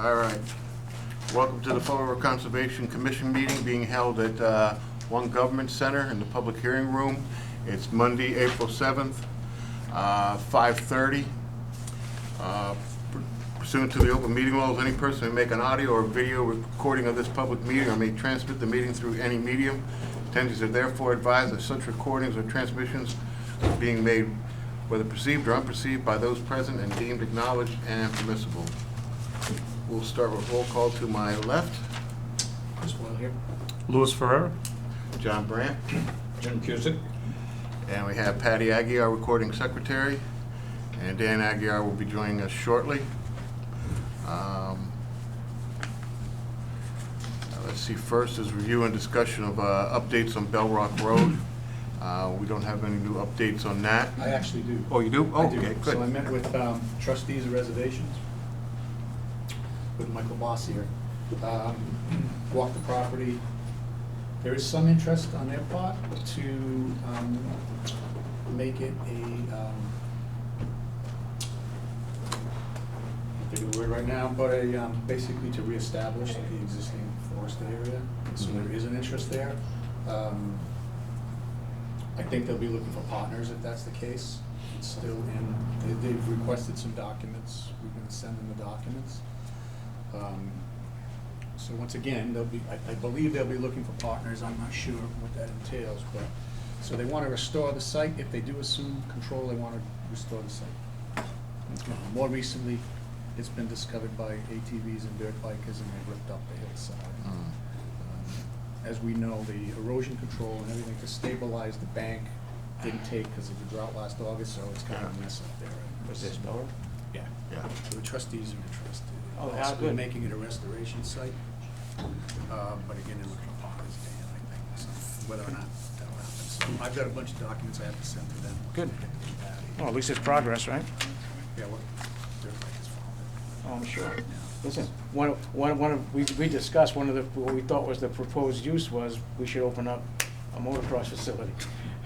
All right. Welcome to the Fall River Conservation Commission meeting being held at One Government Center in the public hearing room. It's Monday, April 7th, 5:30. Pursuant to the open meeting laws, any person may make an audio or video recording of this public meeting or may transmit the meeting through any medium. Attendees are therefore advised that such recordings or transmissions are being made, whether perceived or unperceived, by those present and deemed acknowledged and permissible. We'll start with roll call to my left. Chris Boyle here. Louis Ferrer. John Brandt. Jim Cusick. And we have Patty Aggie, our recording secretary. And Dan Aguirre will be joining us shortly. Let's see, first is review and discussion of updates on Bell Rock Road. We don't have any new updates on that. I actually do. Oh, you do? Oh, I do. okay, So I good. met with trustees of reservations, with Michael Boss here. Walked the property. There is some interest on their part to make it a, I think of the word right now, but basically to reestablish the existing forested area. So there is an interest there. I think they'll be looking for partners if that's the case. It's still in, they've requested some documents. We're gonna send them the documents. So once again, they'll be, I believe they'll be looking for partners. I'm not sure what that entails, but, so they wanna restore the site. If they do assume control, they wanna restore the site. More recently, it's been discovered by ATVs and dirt bikers, and they ripped up the hillside. As we know, the erosion control and everything to stabilize the bank didn't take because of the drought last August, so it's kind of a mess up there. Was this Bella? Yeah. Yeah. So the trustees are interested Oh, in how possibly good. making it a restoration site. But again, they're looking for partners, Dan, I think, so whether or not that'll happen. So I've got a bunch of documents I have to send to them. Good. Get them to Patty. Well, at least it's progress, right? Yeah, well, dirt bikers found Oh, I'm sure. it. Listen, we discussed, one of the, what we thought was the proposed use was, we should open up a motocross facility.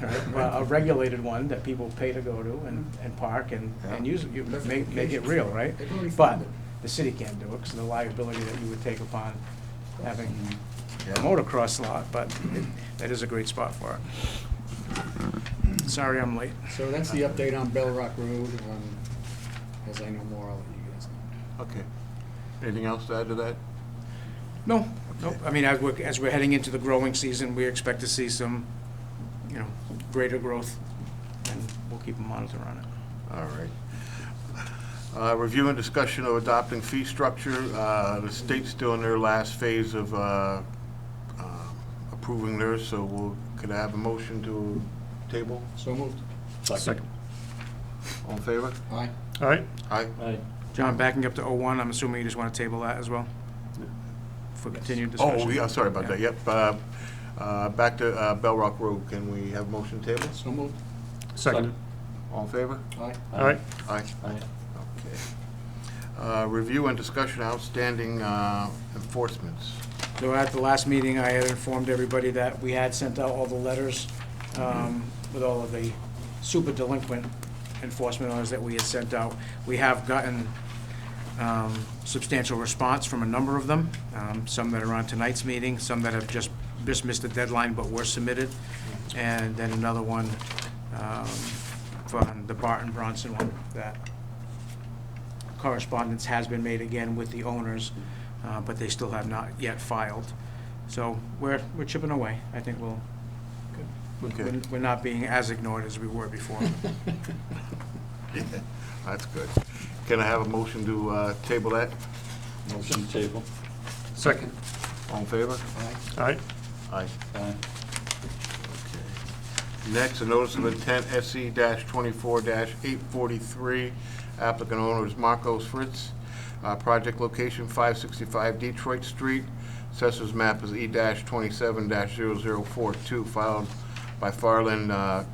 Right? A regulated one that people pay to go to and park and use, it. Make it real, right? They've already But found it. the city can't do it because of the liability that you would take upon having Yeah. a motocross lot, but that is a great spot for it. Sorry I'm late. So that's the update on Bell Rock Road. As I know more, I'll let you guys know. Okay. Anything else to add to that? No, nope. I mean, as we're heading into the growing season, we expect to see some, greater growth, and we'll keep a monitor on it. All right. Review and discussion of adopting fee structure. The state's still in their last phase of approving theirs, so could I have a motion to table? So moved. Second. All in favor? Aye. All right. Aye. John, backing up to 01, I'm assuming you just want to table that as well? For continued discussion? Oh, yeah, sorry about that, yep. Back to Bell Rock Road, can we have motion table? So moved. Second. All in favor? Aye. All right. Aye. Okay. Review and discussion outstanding enforcements. So at the last meeting, I had informed everybody that we had sent out all the letters with all of the super delinquent enforcement orders that we had sent out. We have gotten substantial response from a number of them, some that are on tonight's meeting, some that have just missed the deadline but were submitted, and then another one from the Barton Bronson one that correspondence has been made again with the owners, but they still have not yet filed. So we're chipping away. I think Okay. we're not being as ignored as we were before. Yeah, that's good. Can I have a motion to table that? Motion table. Second. All in favor? Aye. All right. Aye. Aye. Okay. Next, a notice of intent SC-24-843. Applicant owner is Marcos Fritz. Project location 565 Detroit Street. Assessor's map is E-27-0042, filed by Farland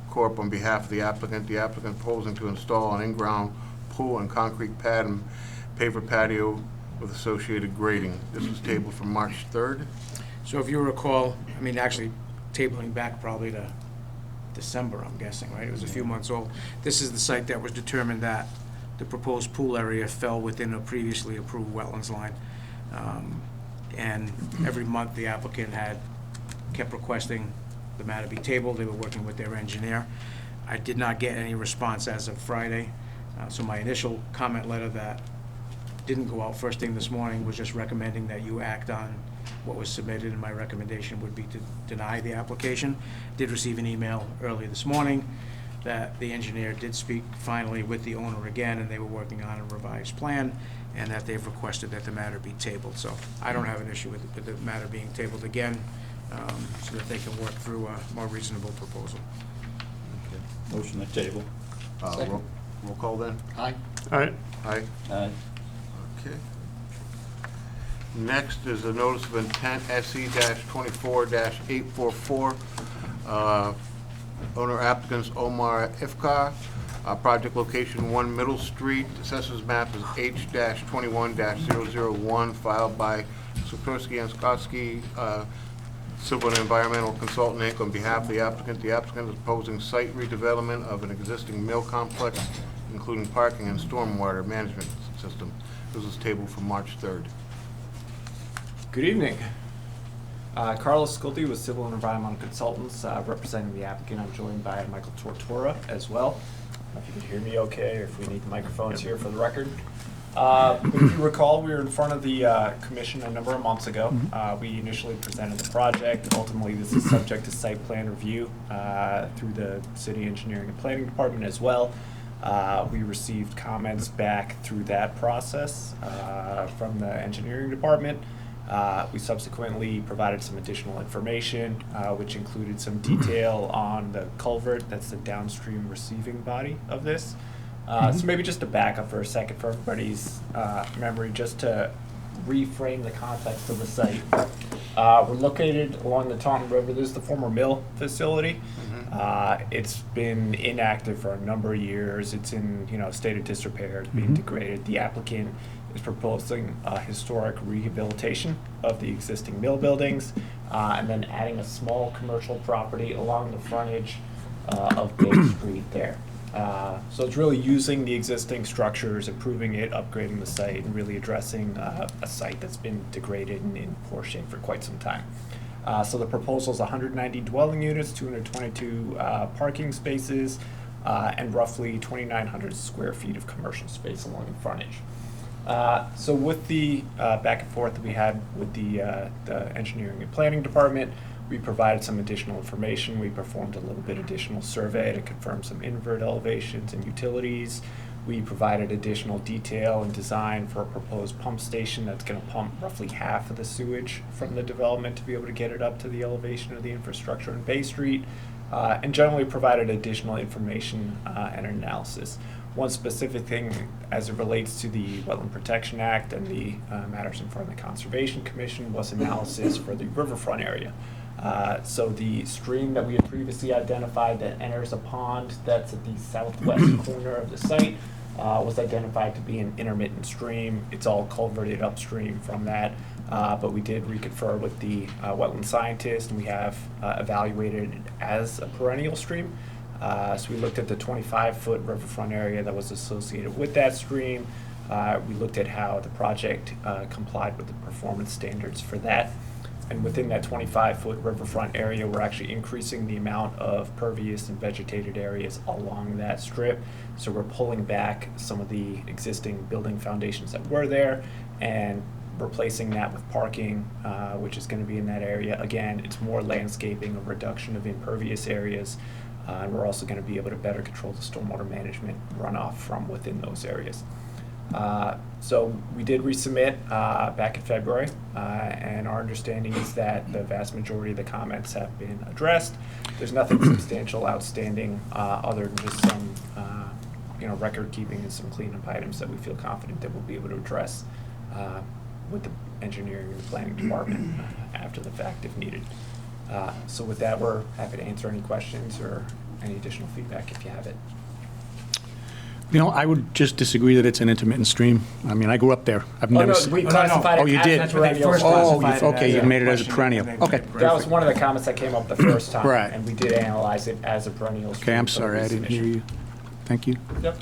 Corp. On behalf of the applicant. The applicant proposing to install an in-ground pool and concrete pad and paver patio with associated grading. This was tabled from March 3rd. So if you recall, I mean, actually tabling back probably to December, I'm guessing, right? It was a few months old. This is the site that was determined that the proposed pool area fell within a previously approved wetlands line. And every month, the applicant had kept requesting the matter be tabled. They were working with their engineer. I did not get any response as of Friday. So my initial comment letter that didn't go out first thing this morning was just recommending that you act on what was submitted, and my recommendation would be to deny the application. Did receive an email early this morning that the engineer did speak finally with the owner again, and they were working on a revised plan, and that they've requested that the matter be tabled. So I don't have an issue with the matter being tabled again, so that they can work through a more reasonable proposal. Okay. Motion to table. Roll call then? Aye. Aye. Aye. Okay. Next is a notice of intent, SE-24-844. Owner applicants Omar Ifkar. Project location 1 Middle Street. Assessors map is H-21-001, filed by Sikorsky and Skotsky, Civil and Environmental Consultant, Inc., on behalf of the applicant. The applicant is proposing site redevelopment of an existing mill complex, including parking and stormwater management system. This is tabled for March 3rd. Good evening. Carlos Sculti with Civil and Environmental Consultants, representing the applicant. I'm joined by Michael Tortora as well. I don't know if you can hear me okay, or if we need the microphones here for the record. If you recall, we were in front of the commission a number of months ago. We initially presented the project. Ultimately, this is subject to site plan review through the City Engineering and Planning Department as well. We received comments back through that process from the Engineering Department. We subsequently provided some additional information, which included some detail on the culvert that's the downstream receiving body of this. So maybe just to back up for a second for everybody's memory, just to reframe the context of the site. We're located along the Taunton River. This is the former mill facility. It's been inactive for a number of years. It's in state of disrepair. It's being degraded. The applicant is proposing historic rehabilitation of the existing mill buildings, and then adding a small commercial property along the frontage of Bay Street there. So it's really using the existing structures, improving it, upgrading the site, and really addressing a site that's been degraded and in poor shape for quite some time. So the proposal is 190 dwelling units, 222 parking spaces, and roughly 2,900 square feet of commercial space along the frontage. So with the back and forth that we had with the Engineering and Planning Department, we provided some additional information. We performed a little bit additional survey to confirm some invert elevations and utilities. We provided additional detail and design for a proposed pump station that's going to pump roughly half of the sewage from the development to be able to get it up to the elevation of the infrastructure in Bay Street, and generally provided additional information and analysis. One specific thing as it relates to the Wetland Protection Act and the matters in front of the Conservation Commission was analysis for the riverfront area. So the stream that we had previously identified that enters a pond that's at the southwest corner of the site was identified to be an intermittent stream. It's all culverted upstream from that, but we did reconfirm with the wetland scientist, and we have evaluated it as a perennial stream. So we looked at the 25-foot riverfront area that was associated with that stream. We looked at how the project complied with the performance standards for that. And within that 25-foot riverfront area, we're actually increasing the amount of pervious and vegetated areas along that strip. So we're pulling back some of the existing building foundations that were there and replacing that with parking, which is going to be in that area. Again, it's more landscaping, a reduction of impervious areas, and we're also going to be able to better control the stormwater management runoff from within those areas. So we did resubmit back in February, and our understanding is that the vast majority of the comments have been addressed. There's nothing substantial outstanding other than just some record keeping and some cleanup items that we feel confident that we'll be able to address with the engineering and the planning department after the fact if needed. So with that, we're happy to answer any questions or any additional feedback if you have it. I would just disagree that it's an intermittent stream. I mean, I grew up there. I've never seen. We classified Oh, it you as did? a perennial. Okay, you made it as a perennial. Okay. That was one of the comments that came up the first time. Right. And we did analyze it as a perennial stream. Okay, I'm for the sorry, I didn't hear resubmission. you. Thank you. Yep.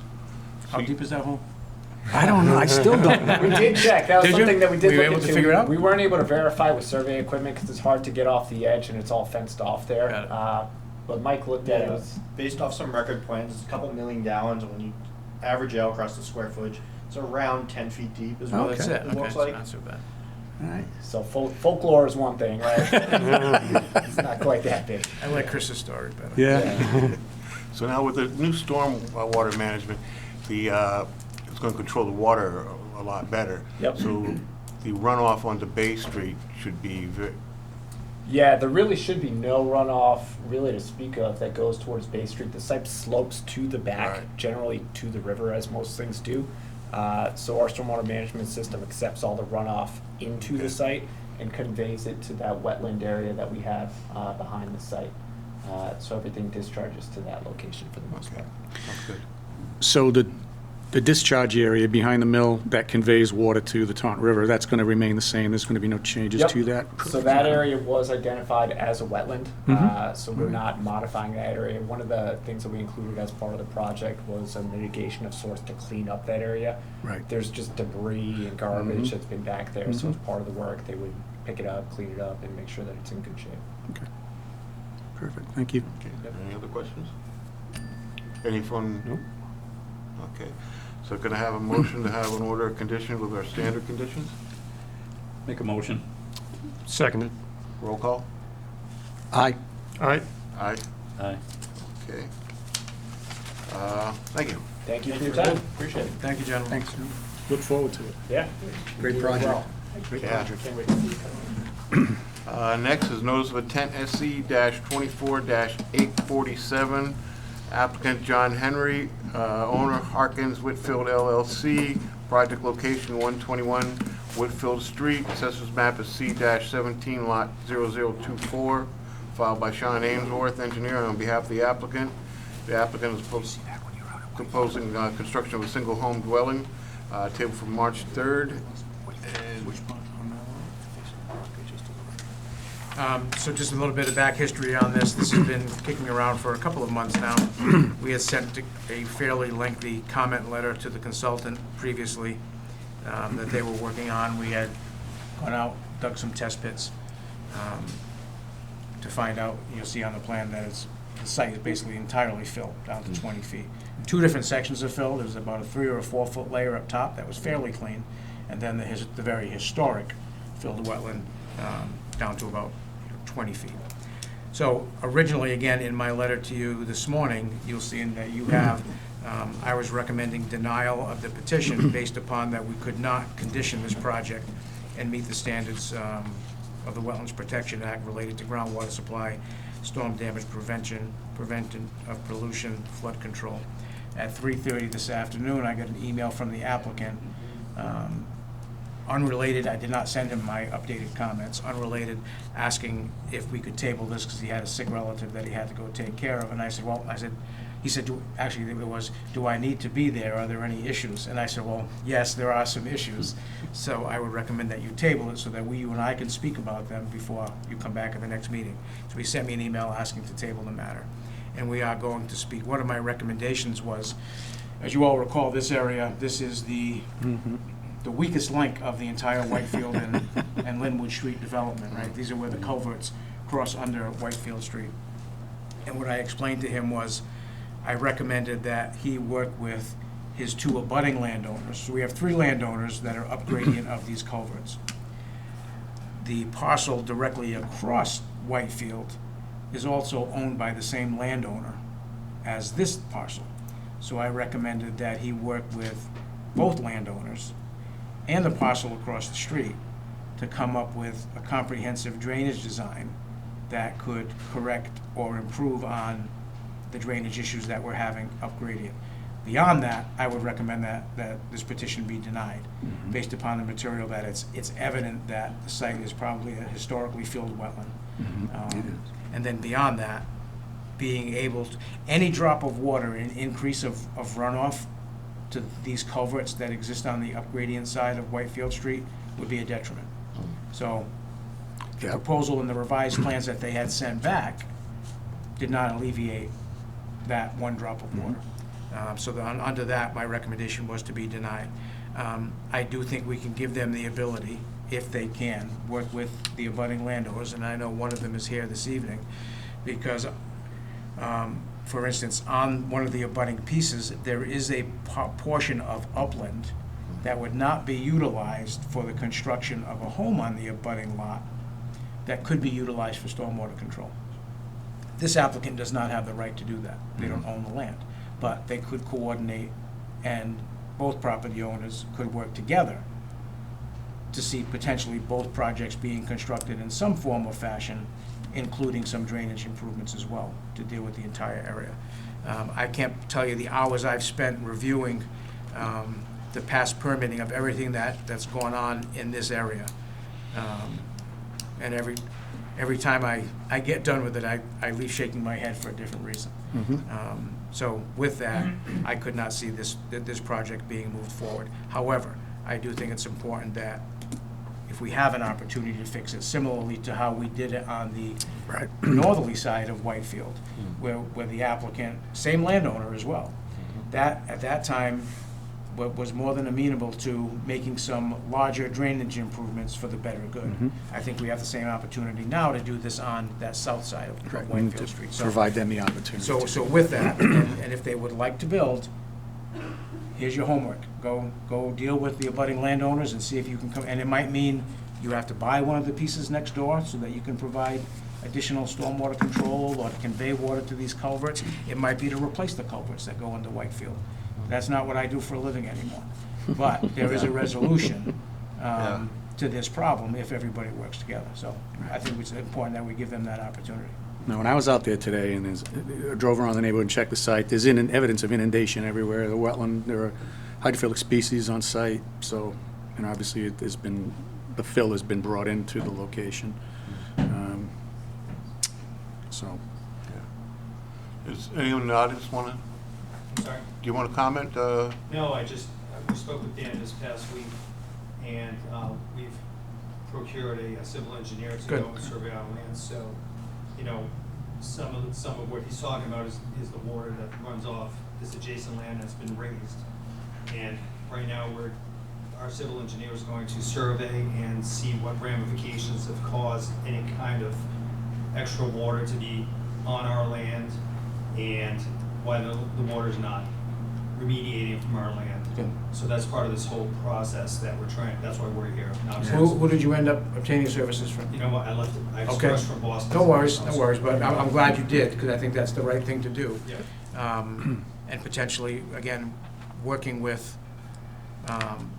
How deep is that hole? I don't know, I still don't know. We did check, that was Did you? something that we did Were you look able to into. figure it out? We weren't able to verify with survey equipment, because it's hard to get off the edge and it's all fenced off there. Got it. But Mike looked at it, Based off some record plans, it's a couple million gallons, and when you average out across the square footage, it's around 10 feet deep is what Okay, it looks okay, like. so bad. All right. so folklore is one thing, right? It's not quite that big. I like Chris's story better. Yeah. So now with the new storm water management, it's going to control the water a lot better. Yep. So the runoff onto Bay Street should be Yeah, there really should be no runoff really to speak of that goes towards Bay Street. The site slopes to the back, Right. generally to the river, as most things do. So our stormwater management system accepts all the runoff into the site and conveys it to that wetland area that we have behind the site. So everything discharges to that location for the most Okay. part. That's good. So the discharge area behind the mill that conveys water to the Taunton River, that's going to remain the same? There's going to be no changes Yep. to that? So that area was identified as a wetland, Mhm. so we're not modifying that area. One of the things that we included as part of the project was a mitigation of sorts to clean up that area. Right. There's just debris and garbage Mhm. that's been back there, so Mhm. as part of the work, they would pick it up, clean it up, and make sure that it's in good shape. Okay. Perfect, thank you. Okay. Any other questions? Any from? Nope. Okay. So can I have a motion to have an order of condition with our standard conditions? Make a motion. Seconded. Roll call? Aye. Aye. Aye. Aye. Okay. Thank you. Thank you for your time. Appreciate it. Thank you, gentlemen. Thanks. Look forward to it. Yeah. Great You as project. well. Great Yeah. project. Can't wait to see you come in. Next is notice of intent SC-24-847. Applicant John Henry, owner Harkins Whitfield LLC, project location 121 Whitfield Street, assessors map is C-17 lot 0024, filed by Sean Ainsworth, engineer, on behalf of the applicant. The applicant is proposing construction of a single home dwelling, table for March 3rd. So just a little bit of back history on this. This has been kicking around for a couple of months now. We had sent a fairly lengthy comment letter to the consultant previously that they were working on. We had gone out, dug some test pits to find out, you'll see on the plan that the site is basically entirely filled down to 20 feet. Two different sections are filled. There's about a 3 or 4 foot layer up top that was fairly clean, and then the very historic filled wetland down to about 20 feet. So originally, again, in my letter to you this morning, you'll see that you have, I was recommending denial of the petition based upon that we could not condition this project and meet the standards of the Wetlands Protection Act related to groundwater supply, storm damage prevention of pollution, flood control. At 3:30 this afternoon, I got an email from the applicant, unrelated, I did not send him my updated comments, unrelated, asking if we could table this because he had a sick relative that he had to go take care of. And I said, well, he said, actually, it was, do I need to be there? Are there any issues? And I said, well, yes, there are some issues. So I would recommend that you table it so that you and I can speak about them before you come back at the next meeting. So he sent me an email asking to table the matter. And we are going to speak. One of my recommendations was, as you all recall, this area, this is the weakest link of the entire Whitefield and Linwood Street development, right? These are where the culverts cross under Whitefield Street. And what I explained to him was, I recommended that he work with his 2 abutting landowners. So we have 3 landowners that are upgradient of these culverts. The parcel directly across Whitefield is also owned by the same landowner as this parcel. So I recommended that he work with both landowners and the parcel across the street to come up with a comprehensive drainage design that could correct or improve on the drainage issues that we're having up gradient. Beyond that, I would recommend that this petition be denied, based upon the material that it's evident that the site is probably a historically filled wetland. And then beyond that, being able to, any drop of water, an increase of runoff to these culverts that exist on the upgradient side of Whitefield Street would be a detriment. So the Yep. proposal and the revised plans that they had sent back did not alleviate that one drop of water. So under that, my recommendation was to be denied. I do think we can give them the ability, if they can, work with the abutting landowners, and I know one of them is here this evening, because, for instance, on one of the abutting pieces, there is a portion of upland that would not be utilized for the construction of a home on the abutting lot that could be utilized for stormwater control. This applicant does not have the right to do that. They don't own the land. But they could coordinate, and both property owners could work together to see potentially both projects being constructed in some form or fashion, including some drainage improvements as well, to deal with the entire area. I can't tell you the hours I've spent reviewing the past permitting of everything that's going on in this area. And every time I get done with it, I leave shaking my head for a different reason. So with that, I could not see this project being moved forward. However, I do think it's important that if we have an opportunity to fix it, similarly to how we did it on the northerly side of Whitefield, where the applicant, same landowner as well, that at that time was more than amenable to making some larger drainage improvements for the better good. I think we have the same opportunity now to do this on that south side of Whitefield Street. So, Provide them the opportunity. so with that, and if they would like to build, here's your homework. Go deal with the abutting landowners and see if you can come, and it might mean you have to buy one of the pieces next door so that you can provide additional stormwater control or to convey water to these culverts. It might be to replace the culverts that go into Whitefield. That's not what I do for a living anymore. But there is a resolution to this problem if everybody works together. So I think it's important that we give them that opportunity. Now, when I was out there today and drove around the neighborhood and checked the site, there's evidence of inundation everywhere. The wetland, there are hydrophilic species on site, so, and obviously the fill has been brought into the location. So, Does anyone in the audience want to, I'm sorry? do you want to comment? No, we spoke with Dan this past week, and we've procured a civil engineer to Good. go and survey our land, so, you know, some of what he's talking about is the water that runs off this adjacent land that's been raised. And right now, our civil engineer is going to survey and see what ramifications have caused any kind of extra water to be on our land, and why the water's not remediating from our land. Good. So that's part of this whole process that we're trying, that's why we're here. Now, Who did you end up obtaining services from? you know what, I left it, I Okay. expressed from Boston. No worries, but I'm glad you did, because I think that's the right thing to do. Yeah. And potentially, again, working with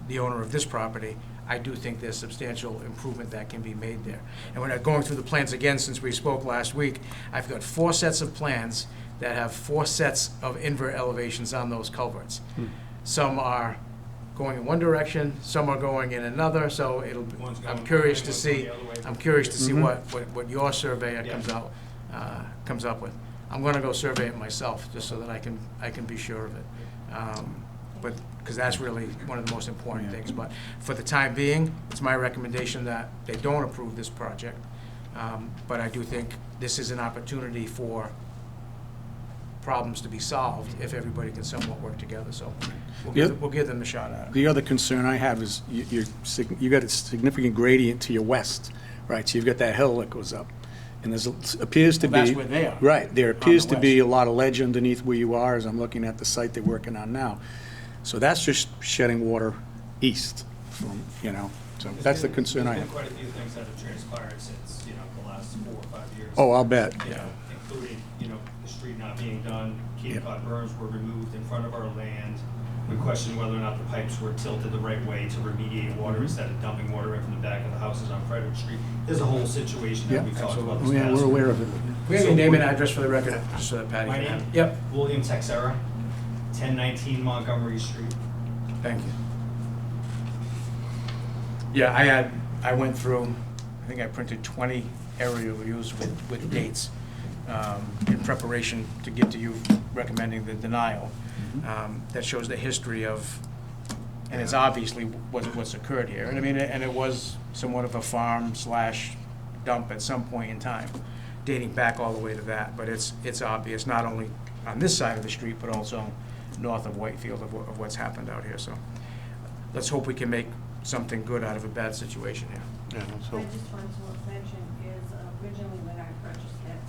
the owner of this property, I do think there's substantial improvement that can be made there. And when I'm going through the plans again, since we spoke last week, I've got 4 sets of plans that have 4 sets of invert elevations on those culverts. Some are going in one direction, some are going in another, so One's going I'm curious one to way, see, one's going the other way. I'm curious to see what your surveyor Yeah. comes up with. I'm gonna go survey it myself, just so that I can be sure of it. But, because that's really one of the most important things. But for the time being, it's my recommendation that they don't approve this project. But I do think this is an opportunity for problems to be solved if everybody can somewhat work together. So we'll give them a shot at it. the other concern I have is you got a significant gradient to your west, right? So you've got that hill that goes up. And appears to be... Well, that's where they are. Right, there On appears the to be a west. lot of ledge underneath where you are, as I'm looking at the site they're working on now. So that's just shedding water east from, so that's the concern I There's have. been quite a few things that have transpired since, the last 4 or 5 years. Oh, I'll bet. Including, the street not being done, Cape Yep. Cod berms were removed in front of our land. We questioned whether or not the pipes were tilted the right way to remediate water instead of dumping water in from the back of the houses on Frederick Street. There's a whole situation Yeah, that we talked about this Oh, yeah, past we're week. aware of it. We have your name and address for the record, just so that Patty My can have name? it. Yep, William Texera, 1019 Montgomery Street. thank you. Yeah, I went through, I think I printed 20 area reviews with dates in preparation to give to you recommending the denial. That shows the history of, and it's obviously what's occurred here. And I mean, and it was somewhat of a farm / dump at some point in time, dating back all the way to that. But it's obvious, not only on this side of the street, but also north of Whitefield of what's happened out here. So let's hope we can make something good out of a bad situation here. Yeah, let's I hope. just wanted to mention is originally when I purchased it,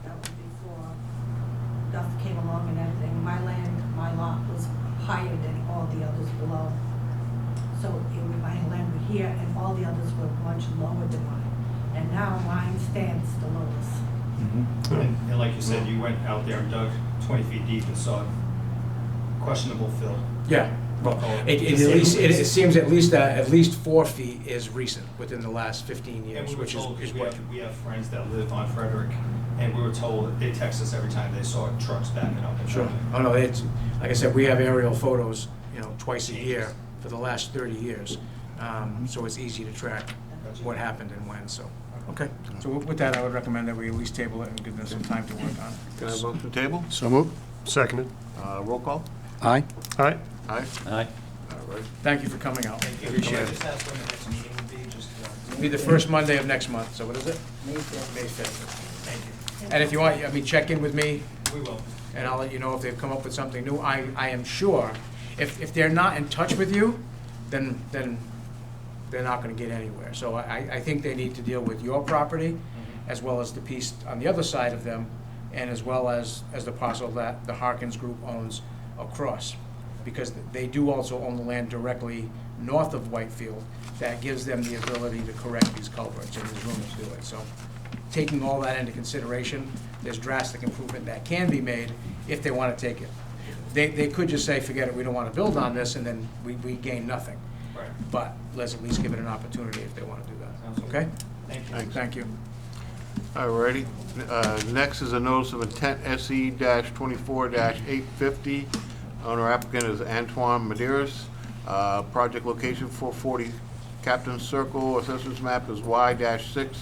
that was before Duff came along and everything, my lot was higher than all the others below. So my land were here and all the others were much lower than mine. And now mine stands the lowest. And like you said, you went out there and dug 20 feet deep and saw questionable fill. Yeah, well, it seems at least 4 feet is recent, within the last 15 And years, we were which told, is because what. we have friends that live on Frederick, and we were told that they text us every time they saw trucks backing up and Sure. down. Oh, no, it's, like I said, we have aerial photos, twice a year for the last 30 years. So it's easy to track what happened and when, so. Okay, so with that, I would recommend that we at least table it and give them some time to work on it. Can I have a motion to table? So moved. Seconded. Roll call? Aye. Aye. Aye? Aye. All right. Thank you for coming out. Thank you. Appreciate Can I it. just ask when the next meeting would be, just, It'll be the first Monday of next month, so what is it? May 5th. May 5th. Thank you. And if you want, check in with me, we will. and I'll let you know if they've come up with something new. I am sure, if they're not in touch with you, then they're not gonna get anywhere. So I think they need to deal with your property, as well as the piece on the other side of them, and as well as the parcel that the Harkins Group owns across. Because they do also own the land directly north of Whitefield, that gives them the ability to correct these culverts, and there's room to do it. So, taking all that into consideration, there's drastic improvement that can be made if they want to take it. They could just say, forget it, we don't want to build on this, and then we gain nothing. Right. But let's at least give it an opportunity if they want to do Sounds that, good. okay? Thank you. Thanks. Thank you. All righty. Next is a notice of intent SE-24-850. Owner applicant is Antoine Maderas. Project location 440 Captain Circle. Assessors map is Y-6,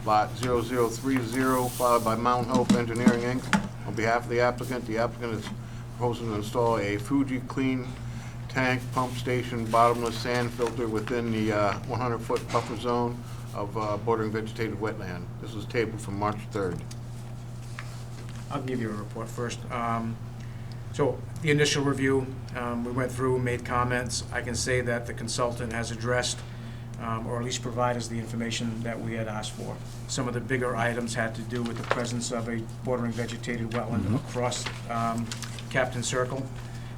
lot 0030, filed by Mount Hope Engineering, Inc. On behalf of the applicant is proposing to install a Fuji Clean Tank Pump Station bottomless sand filter within the 100-foot buffer zone of bordering vegetated wetland. This was tabled from March 3rd. I'll give you a report first. So the initial review, we went through, made comments. I can say that the consultant has addressed, or at least provided us the information that we had asked for. Some of the bigger items had to do with the presence of a bordering vegetated wetland across Captain Circle,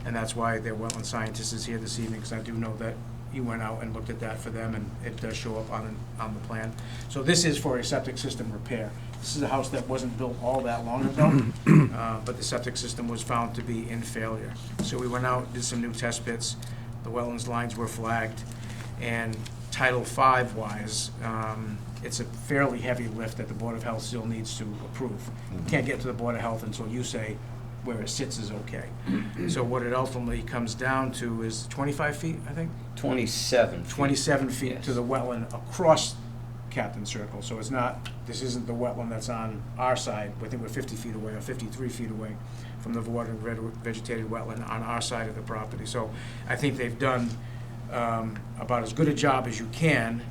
and that's why their wetland scientist is here this evening, because I do know that he went out and looked at that for them, and it does show up on the plan. So this is for a septic system repair. This is a house that wasn't built all that long ago, but the septic system was found to be in failure. So we went out, did some new test bits, the wetlands lines were flagged, and Title V wise, it's a fairly heavy lift that the Board of Health still needs to approve. Can't get to the Board of Health until you say where it sits is okay. So what it ultimately comes down to is 25 feet, I think? 27 feet. 27 feet Yes. to the wetland across Captain Circle. So it's not, this isn't the wetland that's on our side. I think we're 50 feet away or 53 feet away from the bordering vegetated wetland on our side of the property. So I think they've done about as good a job as you can,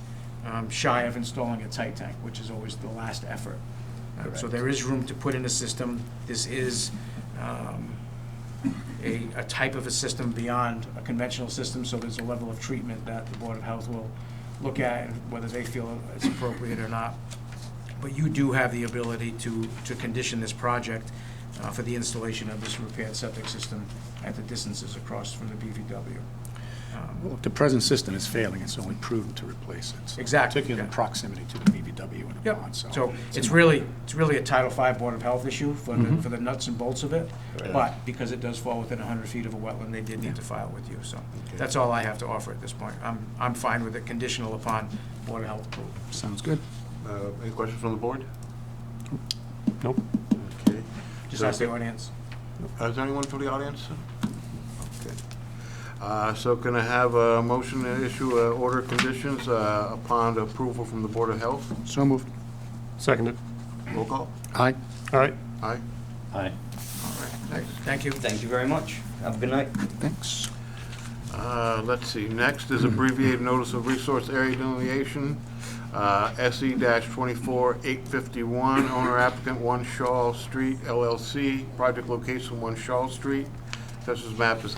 shy of installing a tight tank, which is always the last effort. So there is room to put in a system. This is a type of a system beyond a conventional system, so there's a level of treatment that the Board of Health will look at and whether they feel it's appropriate or not. But you do have the ability to condition this project for the installation of this repaired septic system at the distances across from the BVW. Well, if the present system is failing, it's only prudent to replace it. Exactly, Particularly in yeah. proximity to the BVW and the Yep, pond, so it's really a Title V Board of Health issue for the nuts and bolts of it. Right. But because it does fall within 100 feet of a wetland, they did need to file with you, so that's all I have to offer at this point. I'm fine with it, conditional upon Board of Health approval. Sounds good. Any questions from the board? Nope. Okay. Just ask the audience. Is there anyone from the audience? Okay. So can I have a motion to issue order of conditions upon approval from the Board of Health? So moved. Seconded. Roll call? Aye. Aye. Aye. Aye. All right, thanks. Thank you. Thank you very much. Have a good night. Thanks. Let's see, next is abbreviated notice of resource area delineation, SE-24-851, owner applicant 1 Shaw Street LLC, project location 1 Shaw Street. Assessors map is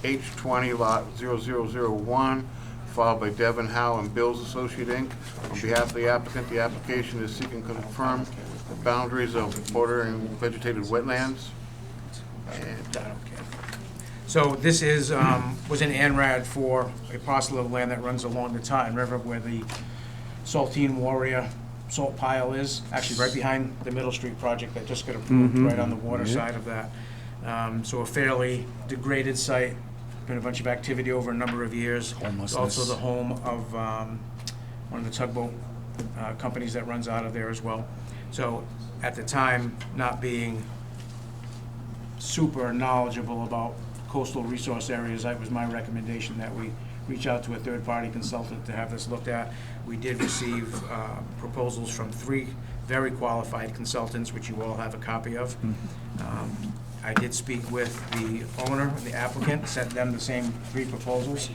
H20 Lot 0001, filed by Devin Howe and Bills Associate Inc. On behalf of the application is seeking to confirm the boundaries of bordering vegetated wetlands. And So this is, was in ANRAD for a parcel of land that runs along the Taunton River where the Saltine Warrior salt pile is, actually right behind the Middle Street project that just got approved, right on the water side of that. So a fairly degraded site, been a bunch of activity over a number of years. It's also Homelessness. the home of one of the tugboat companies that runs out of there as well. So at the time, not being super knowledgeable about coastal resource areas, that was my recommendation that we reach out to a third-party consultant to have this looked at. We did receive proposals from 3 very qualified consultants, which you all have a copy of. I did speak with the owner, the applicant, sent them the same 3 proposals.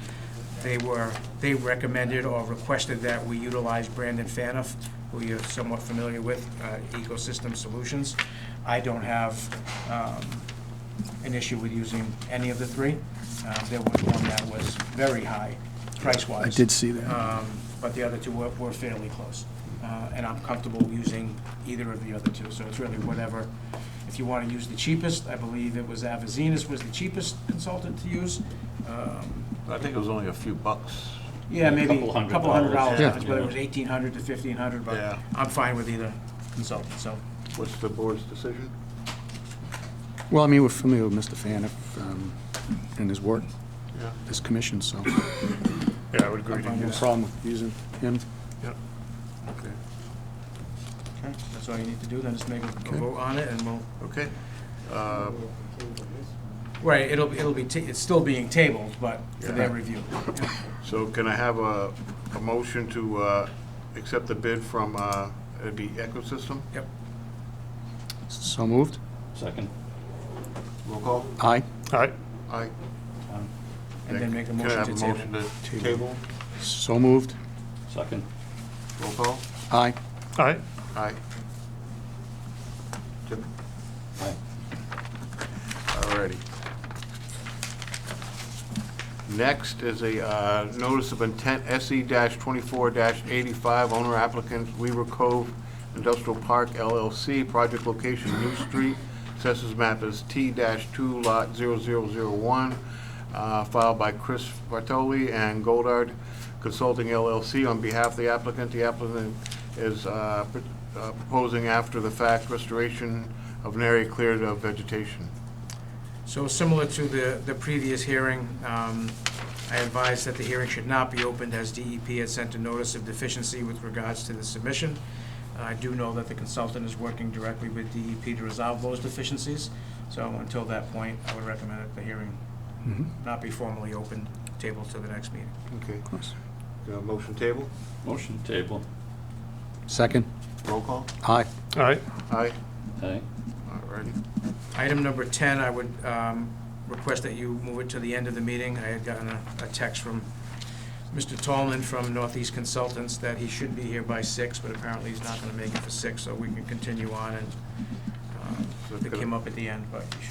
They recommended or requested that we utilize Brandon Faniff, who you're somewhat familiar with, Ecosystem Solutions. I don't have an issue with using any of the 3. There was one that was very high, price-wise. I did see that. But the other 2 were fairly close. And I'm comfortable using either of the other 2, so it's really whatever. If you want to use the cheapest, I believe it was Avazinus was the cheapest consultant to use. I think it was only a few bucks. Yeah, maybe a couple $100 $200. difference, whether it was $1,800 to $1,500, but Yeah. I'm fine with either consultant, so. What's the board's decision? Well, I mean, we're familiar with Mr. Faniff and his work, Yeah. his commission, so Yeah, I would agree to no use. problem with using him. Yep. Okay. Okay, that's all you need to do, then just make a Okay. vote on it, and we'll, Okay. right, it'll be, it's still being tabled, but for their Yeah. review. So can I have a motion to accept the bid from, it'd be Ecosystem? Yep. So moved? Second. Roll call? Aye. Aye. Aye. And then make a Can I motion have to a table. motion to table? So moved? Second. Roll call? Aye. Aye. Aye. Jim? Aye. Alrighty. Next is a notice of intent SE-24-85, owner applicant Weaver Cove Industrial Park LLC, project location New Street, assessors map is T-2 lot 0001, filed by Chris Bartoli and Goldard Consulting LLC on behalf of the applicant. The applicant is proposing after-the-fact restoration of an area cleared of vegetation. So similar to the previous hearing, I advised that the hearing should not be opened as DEP had sent a notice of deficiency with regards to the submission. I do know that the consultant is working directly with DEP to resolve those deficiencies. So until that point, I would recommend that the hearing not be formally opened, tabled to the next meeting. Okay. Of course. Motion table? Motion table. Second? Roll call? Aye. Aye. Aye. Aye. Alrighty. Item number 10, I would request that you move it to the end of the meeting. I had gotten a text from Mr. Tallman from Northeast Consultants that he should be here by 6, but apparently he's not going to make it for 6, so we can continue on and pick him up at the end, but you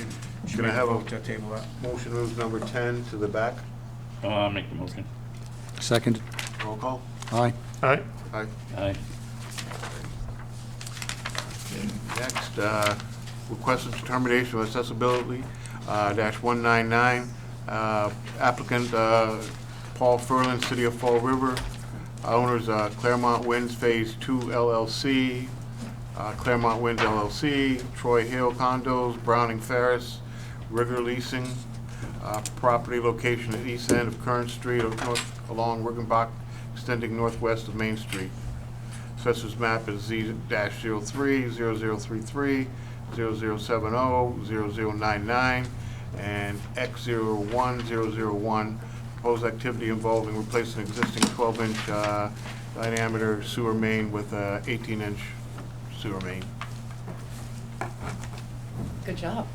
should Can I make a have a- vote to table that. Motion moves number 10 to the back. I'll make the motion. Second? Roll call? Aye. Aye. Aye. Aye. Next, request of determination of accessibility, -199. Applicant, Paul Furlan, City of Fall River. Owners, Claremont Winds Phase 2 LLC, Claremont Winds LLC, Troy Hill Condos, Browning Ferris, Rigger Leasing. Property location at east end of Kern Street along Riggenbach, extending northwest of Main Street. Assessors map is Z-03, 0033, 0070, 0099, and X01001. Proposed activity involving replacing existing 12-inch diameter sewer main with a 18-inch sewer main. Good job.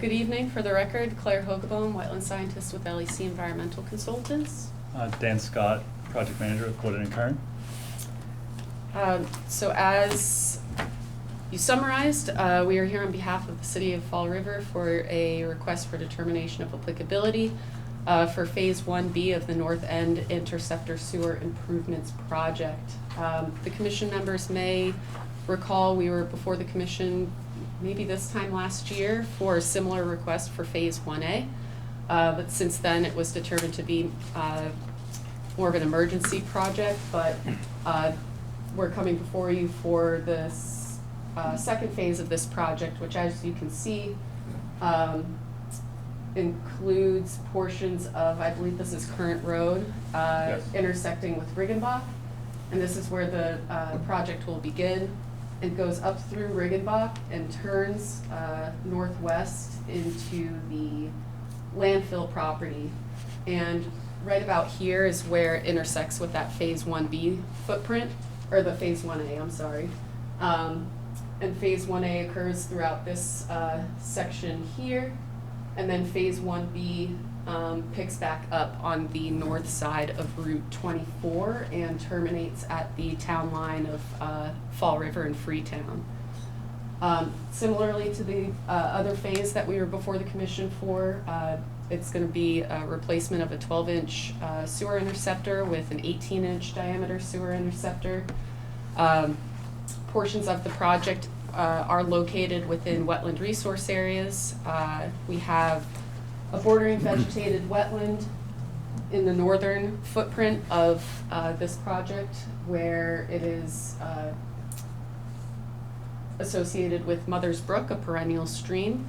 Good evening. For the record, Claire Hogebone, wetland scientist with LEC Environmental Consultants. Dan Scott, project manager with Woodard and Kern. So as you summarized, we are here on behalf of the City of Fall River for a request for determination of applicability for Phase 1B of the North End Interceptor Sewer Improvements Project. The commission members may recall we were before the commission maybe this time last year for a similar request for Phase 1A. But since then, it was determined to be more of an emergency project, but we're coming before you for this second phase of this project, which, as you can see, includes portions of, I believe this is Current Road, intersecting with Riggenbach. And this is where the project will begin. It goes up through Riggenbach and turns northwest into the landfill property. And right about here is where it intersects with that Phase 1B footprint, or the Phase 1A, I'm sorry. And Phase 1A occurs throughout this section here. And then Phase 1B picks back up on the north side of Route 24 and terminates at the town line of Fall River and Freetown. Similarly to the other phase that we were before the commission for, it's going to be a replacement of a 12-inch sewer interceptor with an 18-inch diameter sewer interceptor. Portions of the project are located within wetland resource areas. We have a bordering vegetated wetland in the northern footprint of this project, where it is associated with Mother's Brook, a perennial stream.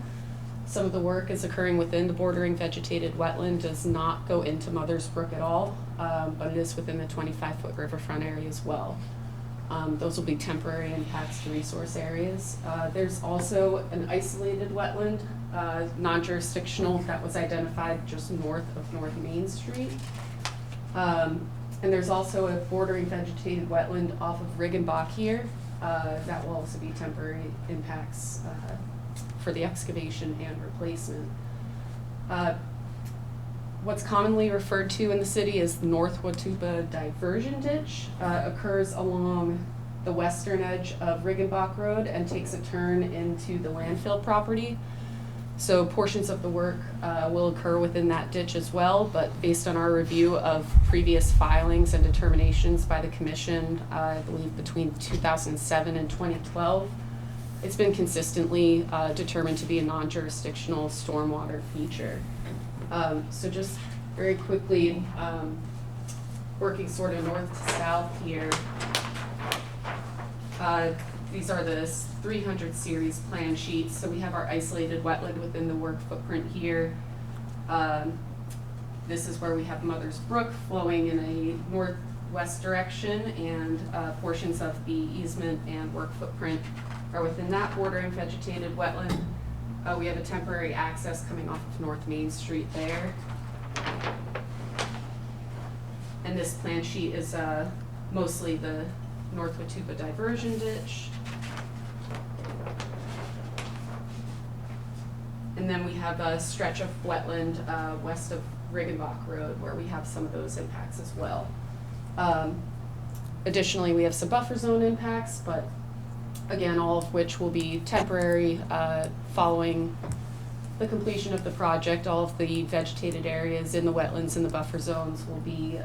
Some of the work is occurring within the bordering vegetated wetland, does not go into Mother's Brook at all, but it is within the 25-foot riverfront area as well. Those will be temporary impacts to resource areas. There's also an isolated wetland, non-jurisdictional, that was identified just north of North Main Street. And there's also a bordering vegetated wetland off of Riggenbach here. That will also be temporary impacts for the excavation and replacement. What's commonly referred to in the city as the North Watupa Diversion Ditch occurs along the western edge of Riggenbach Road and takes a turn into the landfill property. So portions of the work will occur within that ditch as well, but based on our review of previous filings and determinations by the commission, I believe between 2007 and 2012, it's been consistently determined to be a non-jurisdictional stormwater feature. So just very quickly, working sort of north to south here, these are the 300 series plan sheets. So we have our isolated wetland within the work footprint here. This is where we have Mother's Brook flowing in a northwest direction, and portions of the easement and work footprint are within that bordering vegetated wetland. We have a temporary access coming off of North Main Street there. And this plan sheet is mostly the North Watupa Diversion Ditch. And then we have a stretch of wetland west of Riggenbach Road where we have some of those impacts as well. Additionally, we have some buffer zone impacts, but again, all of which will be temporary following the completion of the project. All of the vegetated areas in the wetlands and the buffer zones will be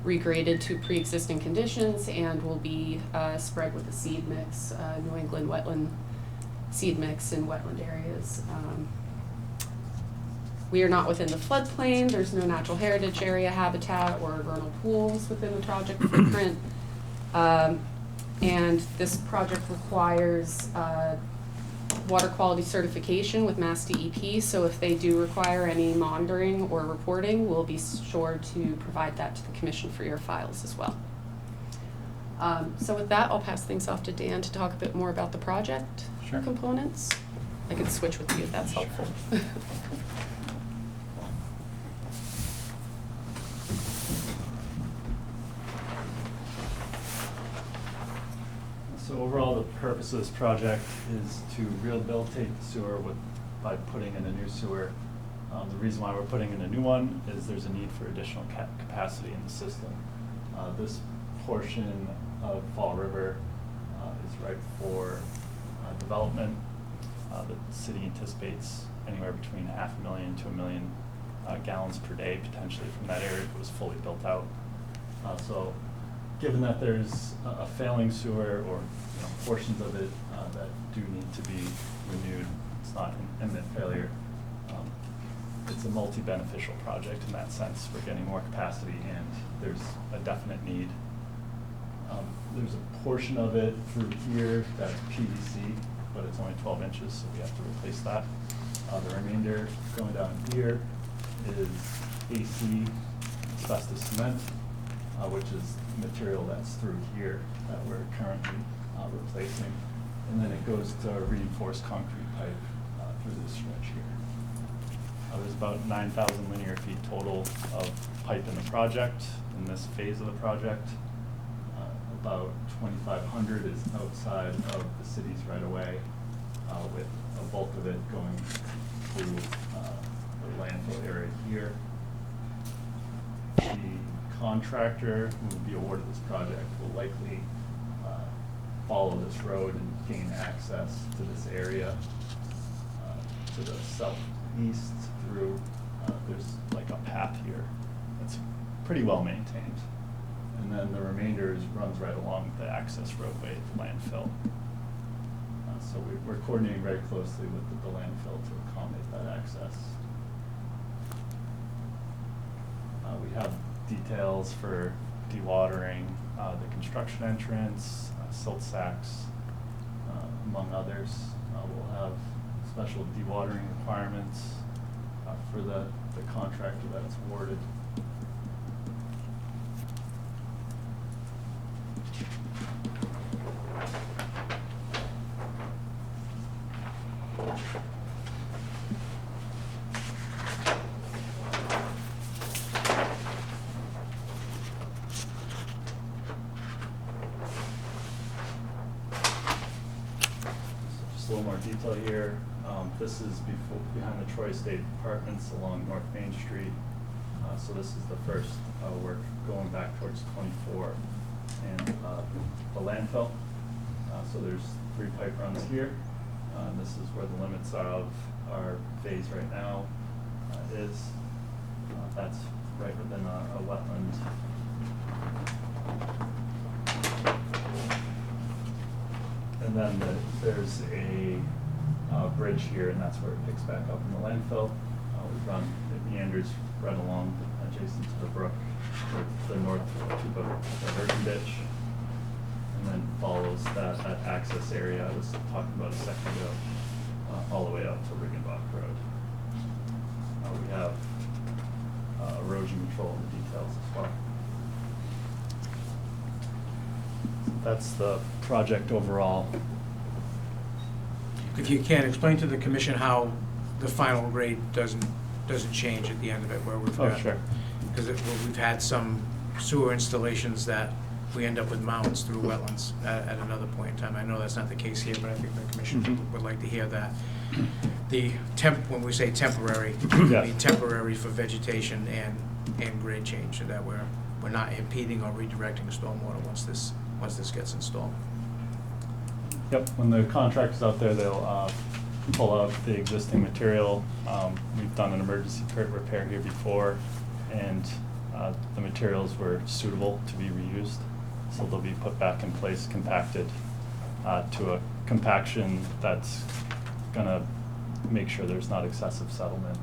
regraded to pre-existing conditions and will be spread with a seed mix, New England wetland seed mix in wetland areas. We are not within the floodplain. There's no natural heritage area habitat or vernal pools within the project footprint. And this project requires water quality certification with Mass DEP, so if they do require any monitoring or reporting, we'll be sure to provide that to the commission for your files as well. So with that, I'll pass things off to Dan to talk a bit more about the project components. I could switch with you if that's helpful. So overall, the purpose of this project is to rehabilitate the sewer by putting in a new sewer. The reason why we're putting in a new one is there's a need for additional capacity in the system. This portion of Fall River is ripe for development. The city anticipates anywhere between 500,000 to 1 million gallons per day potentially from that area if it was fully built out. So given that there's a failing sewer or portions of it that do need to be renewed, it's not an imminent failure. It's a multi-beneficial project in that sense. We're getting more capacity and there's a definite need. There's a portion of it through here that's PVC, but it's only 12 inches, so we have to replace that. The remainder going down here is AC asbestos cement, which is material that's through here that we're currently replacing. And then it goes to reinforced concrete pipe through this stretch here. There's about 9,000 linear feet total of pipe in the project, in this phase of the project. About 2,500 is outside of the city's right of way, with a bulk of it going through the landfill area here. The contractor who will be awarded this project will likely follow this road and gain access to this area to the southeast through, there's like a path here that's pretty well maintained. And then the remainder runs right along the access roadway to the landfill. So we're coordinating very closely with the landfill to accommodate that access. We have details for dewatering, the construction entrance, silt sacks, among others. We'll have special dewatering requirements for the contractor that's awarded. Just a little more detail here. This is behind the Troy State Apartments along North Main Street. So this is the first work going back towards 24 and the landfill. So there's 3 pipe runs here. This is where the limits of our phase right now is. That's right within a wetland. And then there's a bridge here, and that's where it picks back up in the landfill. It meanders right along adjacent to the brook, to the north to the diversion ditch, and then follows that access area I was talking about a second ago, all the way up to Riggenbach Road. We have erosion control in the details as well. That's the project overall. If you can, explain to the commission how the final grade doesn't change at the end of it, where we've got. Oh, sure. Because we've had some sewer installations that we end up with mounds through wetlands at another point in time. I know that's not the case here, but I think the commission would like to hear that. The when we say temporary, we mean temporary for vegetation and grade change, so that we're not impeding or redirecting stormwater once this gets installed. Yep, when the contractor's out there, they'll pull out the existing material. We've done an emergency repair here before, and the materials were suitable to be reused. So they'll be put back in place, compacted to a compaction that's gonna make sure there's not excessive settlement.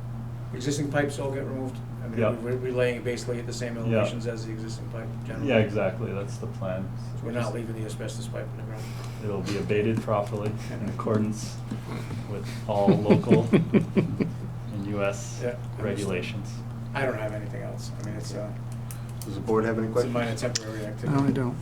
Existing pipes all get removed? I mean, Yep. we're laying basically at the same elevations as the existing pipe generally? Yeah, exactly, that's the plan. So we're not leaving the asbestos pipe in the ground? It'll be abated properly in accordance with all local and US Yeah. regulations. I don't have anything else. I mean, it's Does the board have any a questions? minor temporary activity. No, I don't.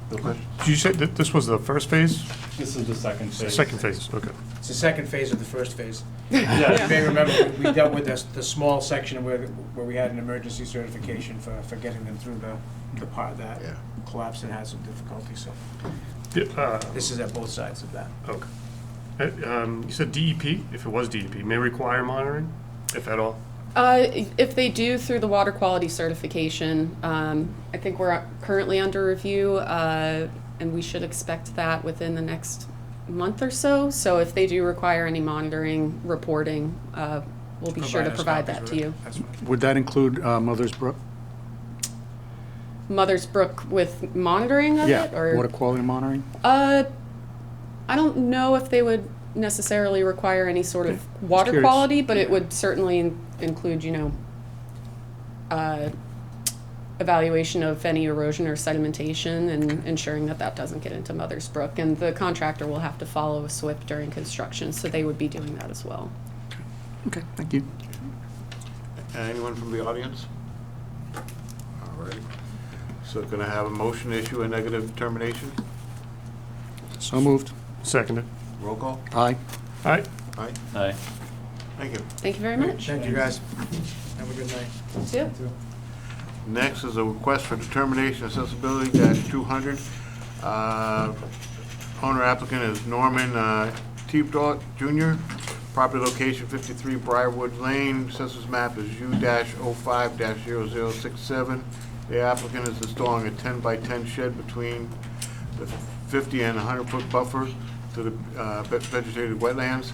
No questions? Did you say that this was the first phase? This is the second The phase. second phase, okay. It's the second phase of the first phase. Yeah. You may remember, we dealt with the small section where we had an emergency certification for getting them through the part that Yeah. collapsed and had some difficulty, so Yeah, this is at both sides of that. okay. You said DEP, if it was DEP, may require monitoring, if at all? If they do through the water quality certification, I think we're currently under review, and we should expect that within the next month or so. So if they do require any monitoring, reporting, we'll be sure to us provide copies that with to it. you. That's fine. Would that include Mother's Brook? Mother's Brook with monitoring of Yeah, it, or water quality monitoring? I don't know if they would necessarily require any sort of Okay, just water curious. quality, but it would certainly include, evaluation of any erosion or sedimentation and ensuring that that doesn't get into Mother's Brook. And the contractor will have to follow a SWIP during construction, so they would be doing that as well. Okay, thank you. Anyone from the audience? All right. So can I have a motion to issue a negative determination? So moved. Seconded. Roll call? Aye. Aye. Aye. Aye. Thank you. Thank you very much. Thank you, guys. Have a good night. You too. Next is a request for determination accessibility -200. Owner applicant is Norman Teebdot Jr. Property location 53 Briarwood Lane. Assessors map is U-05-0067. The applicant is installing a 10 by 10 shed between the 50 and 100-foot buffer to the vegetated wetlands.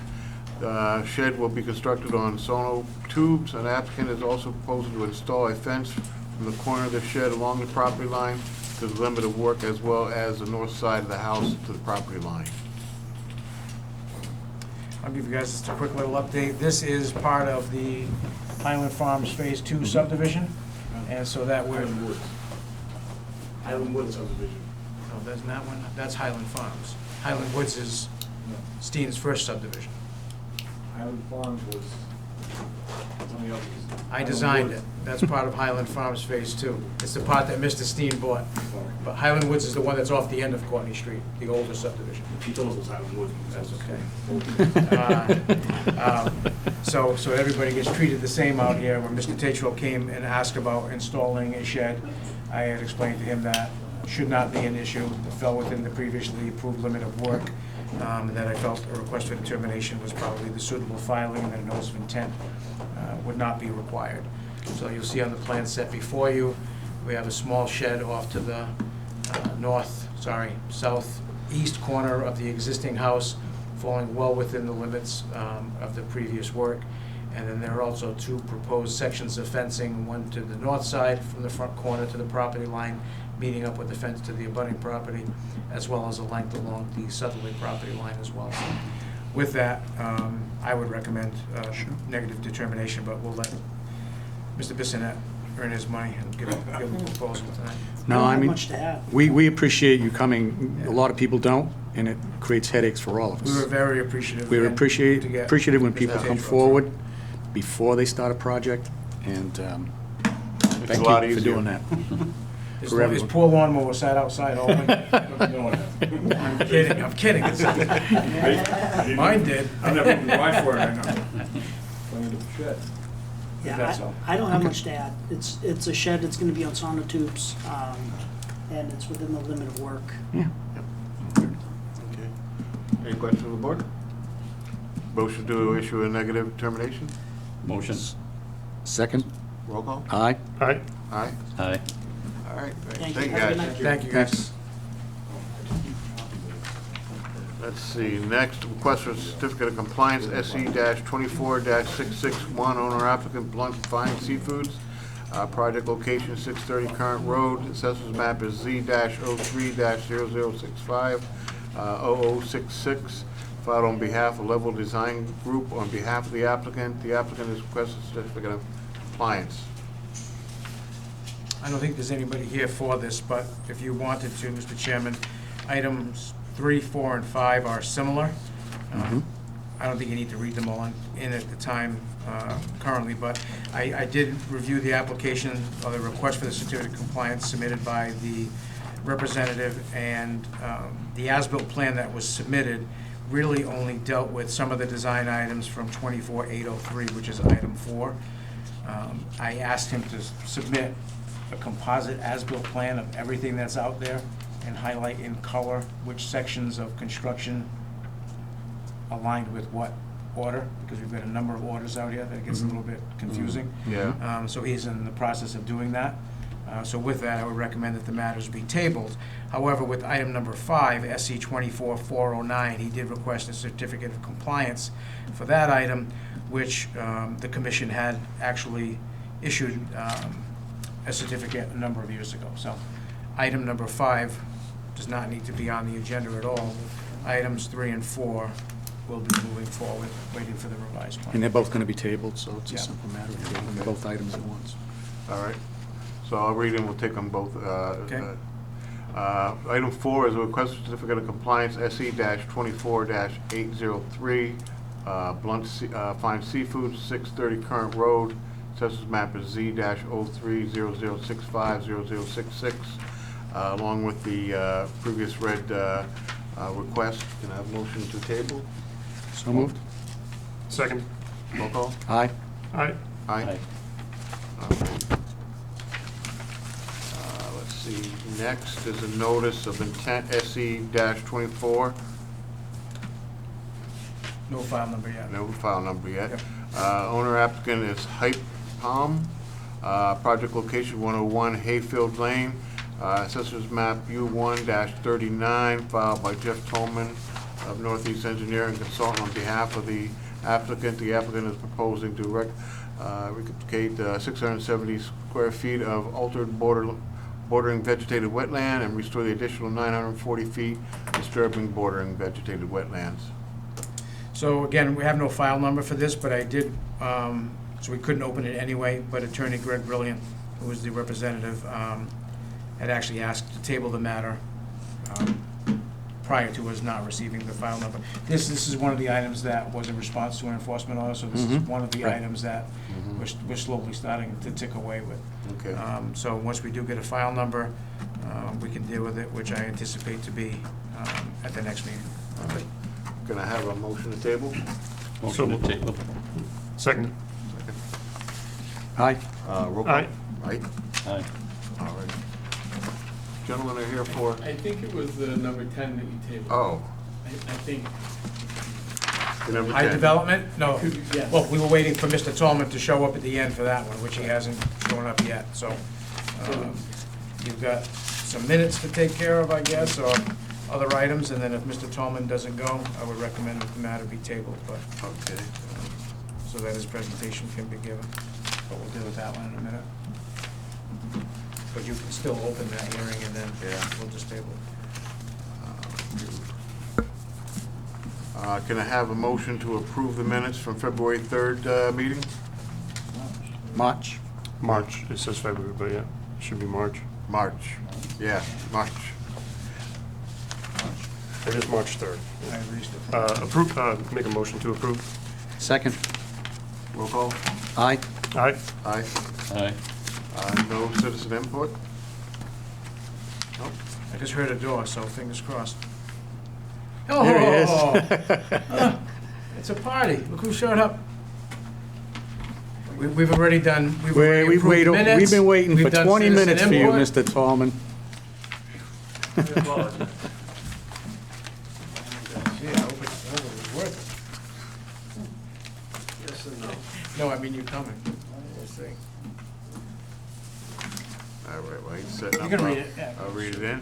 The shed will be constructed on sono tubes. An applicant is also proposing to install a fence from the corner of the shed along the property line to the limit of work, as well as the north side of the house to the property line. I'll give you guys just a quick little update. This is part of the Highland Farms Phase 2 subdivision, and so that we're... Highland Woods subdivision. No, that's not one, that's Highland Farms. Highland Woods is Steen's first subdivision. Highland Farms was on the other. I designed it. That's part of Highland Farms Phase 2. It's the part that Mr. Steen bought. But Highland Woods is the one that's off the end of Courtney Street, the older subdivision. He told us it was Highland Woods. That's okay. So everybody gets treated the same out here. When Mr. Tatro came and asked about installing a shed, I had explained to him that should not be an issue. It fell within the previously approved limit of work, that I felt a request for determination was probably the suitable filing, and that a notice of intent would not be required. So you'll see on the plan set before you, we have a small shed off to the southeast corner of the existing house, falling well within the limits of the previous work. And then there are also two proposed sections of fencing, one to the north side from the front corner to the property line, meeting up with the fence to the abutting property, as well as a length along the southerly property line as well. So with that, I would recommend negative determination, but we'll let Mr. Bissonette earn his money and give a proposal tonight. No, I mean, much to add. we appreciate you coming. A lot of people don't, and it creates headaches for all of We were us. very appreciative. We're and to get appreciative when Mr. people come Tatro forward before they start a project, and thank a you lot for easier. doing that. His for everyone. poor lawnmower sat outside all winter. I'm kidding. It's- Mine did. I never applied for it, I know. That's all. I don't have much to add. It's a shed that's gonna be on sonotubes, and it's within the limit of work. Yeah. Okay. Any questions from the board? Motion to issue a negative determination? Motion. Second? Roll call? Aye. Aye. Aye. Aye. All right, Thank thank you. you Have a guys. good night. Thank you, guys. Let's see, next, request for certificate of compliance, SE-24-661, owner applicant Blunt Fine Seafoods, project location 630 Current Road, assessors map is Z-03-0065, 0066, filed on behalf of Level Design Group on behalf of the applicant. The applicant has requested certificate of compliance. I don't think there's anybody here for this, but if you wanted to, Mr. Chairman, items 3, 4, and 5 are similar. I don't think you need to read them all in at the time currently, but I did review the application, or the request for the certificate of compliance submitted by the representative, and the as-built plan that was submitted really only dealt with some of the design items from 24803, which is item 4. I asked him to submit a composite as-built plan of everything that's out there and highlight in color which sections of construction aligned with what order, because we've got a number of orders out here that gets a little bit confusing. Yeah. So he's in the process of doing that. So with that, I would recommend that the matters be tabled. However, with item number 5, SC 24409, he did request a certificate of compliance for that item, which the commission had actually issued a certificate a number of years ago. So item number 5 does not need to be on the agenda at all. Items 3 and 4 will be moving forward, waiting for the revised plan. And they're both going to be tabled, so it's a Yeah. simple matter of tabling both items at once. All right. So I'll read them, we'll take them both. Okay. Item 4 is a request for certificate of compliance, SE-24-803, Blunt Fine Seafood, 630 Current Road. Assessors map is Z-03-0065-0066, along with the previous read request. Can I have a motion to table? So moved? Second. Roll call? Aye. Aye. Aye. Okay. Let's see, next is a notice of intent, SE-24, No file number yet. no file number yet. Yep. Owner applicant is Hype Palm, project location 101 Hayfield Lane, assessors map U1-39, filed by Jeff Tolman of Northeast Engineering Consultant on behalf of the applicant. The applicant is proposing to recapitulate 670 square feet of altered bordering vegetated wetland and restore the additional 940 feet disturbing bordering vegetated wetlands. So again, we have no file number for this, but I did, so we couldn't open it anyway, but Attorney Greg Brilliant, who was the representative, had actually asked to table the matter prior to us not receiving the file number. This is one of the items that was in response to an enforcement order, so this is one of the Right. items that we're slowly starting to tick away with. Okay. So once we do get a file number, we can deal with it, which I anticipate to be at the next meeting. All right. Can I have a motion to table? Motion to table. Second. Aye. Roll call? Aye. Aye. Aye. All right. Gentlemen are here for, I think it was the number 10 that you tabled. oh, I think. the number High 10. development? No. Could be, yes. Well, we were waiting for Mr. Tolman to show up at the end for that one, which he hasn't shown up yet, so. You've got some minutes to take care of, I guess, or other items, and then if Mr. Tolman doesn't go, I would recommend that the matter be tabled, but, Okay. so that his presentation can be given. But we'll deal with that one in a minute. But you can still open that hearing, and then we'll just table it. Can I have a motion to approve the minutes from February 3rd meeting? March. March. It says February, but yeah, it should be March. March. Yeah, March. It is March 3rd. I reached it. Approve, make a motion to approve. Second. Roll call? Aye. Aye. Aye. Aye. No citizen input? Nope. I just heard a door, so fingers crossed. There he is. It's a party. Look who showed up. We've already done, we've We've already approved minutes. We've been waiting We've for done 20 citizen minutes for you, input. Mr. Tallman. Gee, I hope it was worth it. Yes and no. No, I mean, you're coming. We'll see. All right, well, he's setting up. You can read it, yeah. I'll read it in.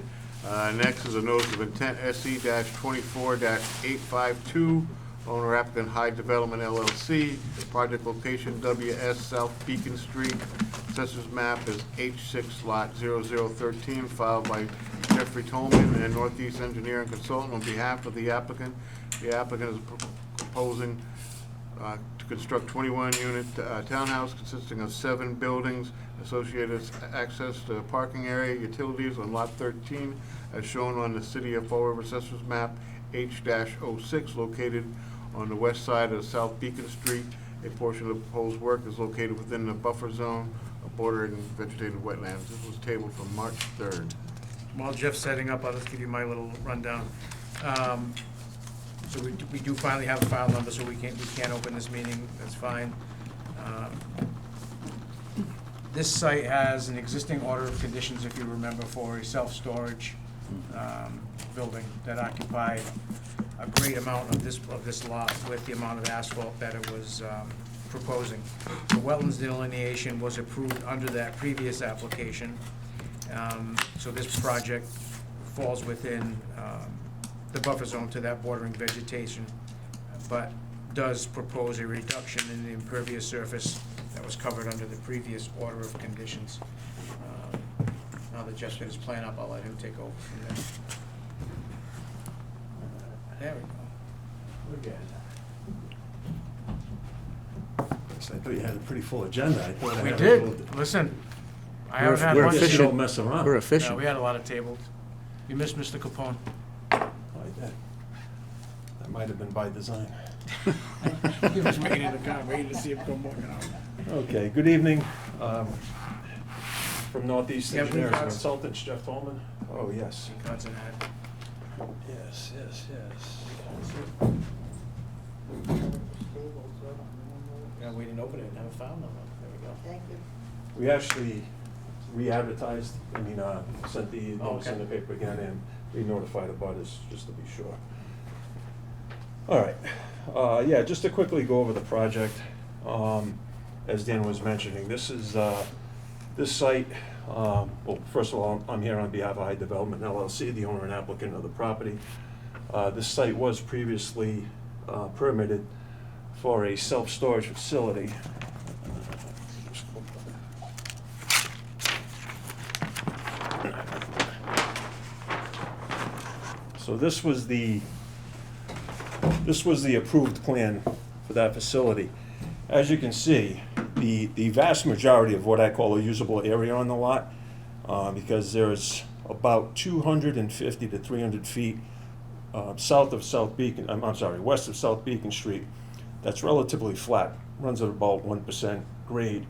Next is a notice of intent, SC-24-852, owner applicant High Development LLC, project location WS South Beacon Street, assessors map is H6 lot 0013, filed by Jeffrey Tolman and Northeast Engineering Consultant on behalf of the applicant. The applicant is proposing to construct 21-unit townhouse consisting of 7 buildings, associated access to parking area, utilities on lot 13, as shown on the City of Fall River Assessors map H-06, located on the west side of South Beacon Street. A portion of the proposed work is located within the buffer zone of bordering vegetated wetlands. This was tabled from March 3rd. While Jeff's setting up, I'll just give you my little rundown. So we do finally have a file number, so we can't open this meeting, that's fine. This site has an existing order of conditions, if you remember, for a self-storage building that occupied a great amount of this lot with the amount of asphalt that it was proposing. The wetlands delineation was approved under that previous application. So this project falls within the buffer zone to that bordering vegetation, but does propose a reduction in the impervious surface that was covered under the previous order of conditions. Now that Jeff's got his plan up, I'll let him take over from there. There we go. We're good. I thought you had a pretty full agenda. I thought I We had a little- did, listen, I We're- haven't had we're much. Guess you efficient. don't mess around. We're No, efficient. we had a lot of tabled. You missed Mr. Capone. Oh, I did. That might have been by design. He was waiting in the car, waiting to see him come walking out. Okay, good evening. From Northeast Yeah, Engineers and congrats. Consultants, Jeff Tolman. Oh, yes. Congrats on that. Yes, yes, yes. Yeah, we didn't open it, never found them. There we go. Thank you. We actually re-advertised, sent the notice in the paper again and re-notified about us, just to be sure. All right, yeah, just to quickly go over the project, as Dan was mentioning, this is, this site, well, first of all, I'm here on behalf of High Development LLC, the owner and applicant of the property. This site was previously permitted for a self-storage facility. So this was the approved plan for that facility. As you can see, the vast majority of what I call a usable area on the lot, because there's about 250 to 300 feet south of South Beacon, I'm sorry, west of South Beacon Street, that's relatively flat, runs at about 1% grade,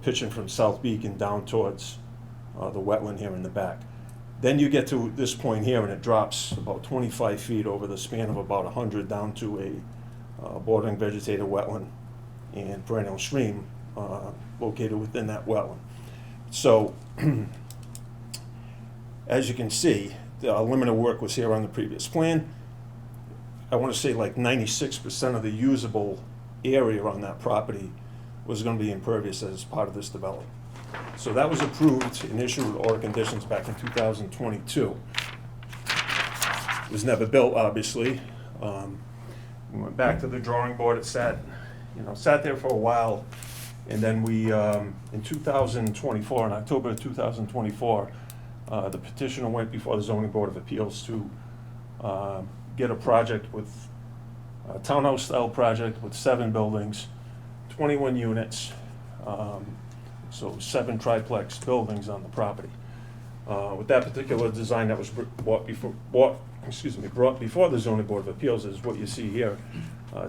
pitching from South Beacon down towards the wetland here in the back. Then you get to this point here and it drops about 25 feet over the span of about 100 down to a bordering vegetated wetland and perennial stream located within that wetland. So as you can see, the limited work was here on the previous plan. I want to say like 96% of the usable area on that property was going to be impervious as part of this development. So that was approved and issued order conditions back in 2022. It was never built, obviously. We went back to the drawing board. It sat there for a while, and then we, in 2024, in October of 2024, the petitioner went before the Zoning Board of Appeals to get a project with a townhouse-style project with 7 buildings, 21 units. So 7 triplex buildings on the property. With that particular design that was brought before the Zoning Board of Appeals is what you see here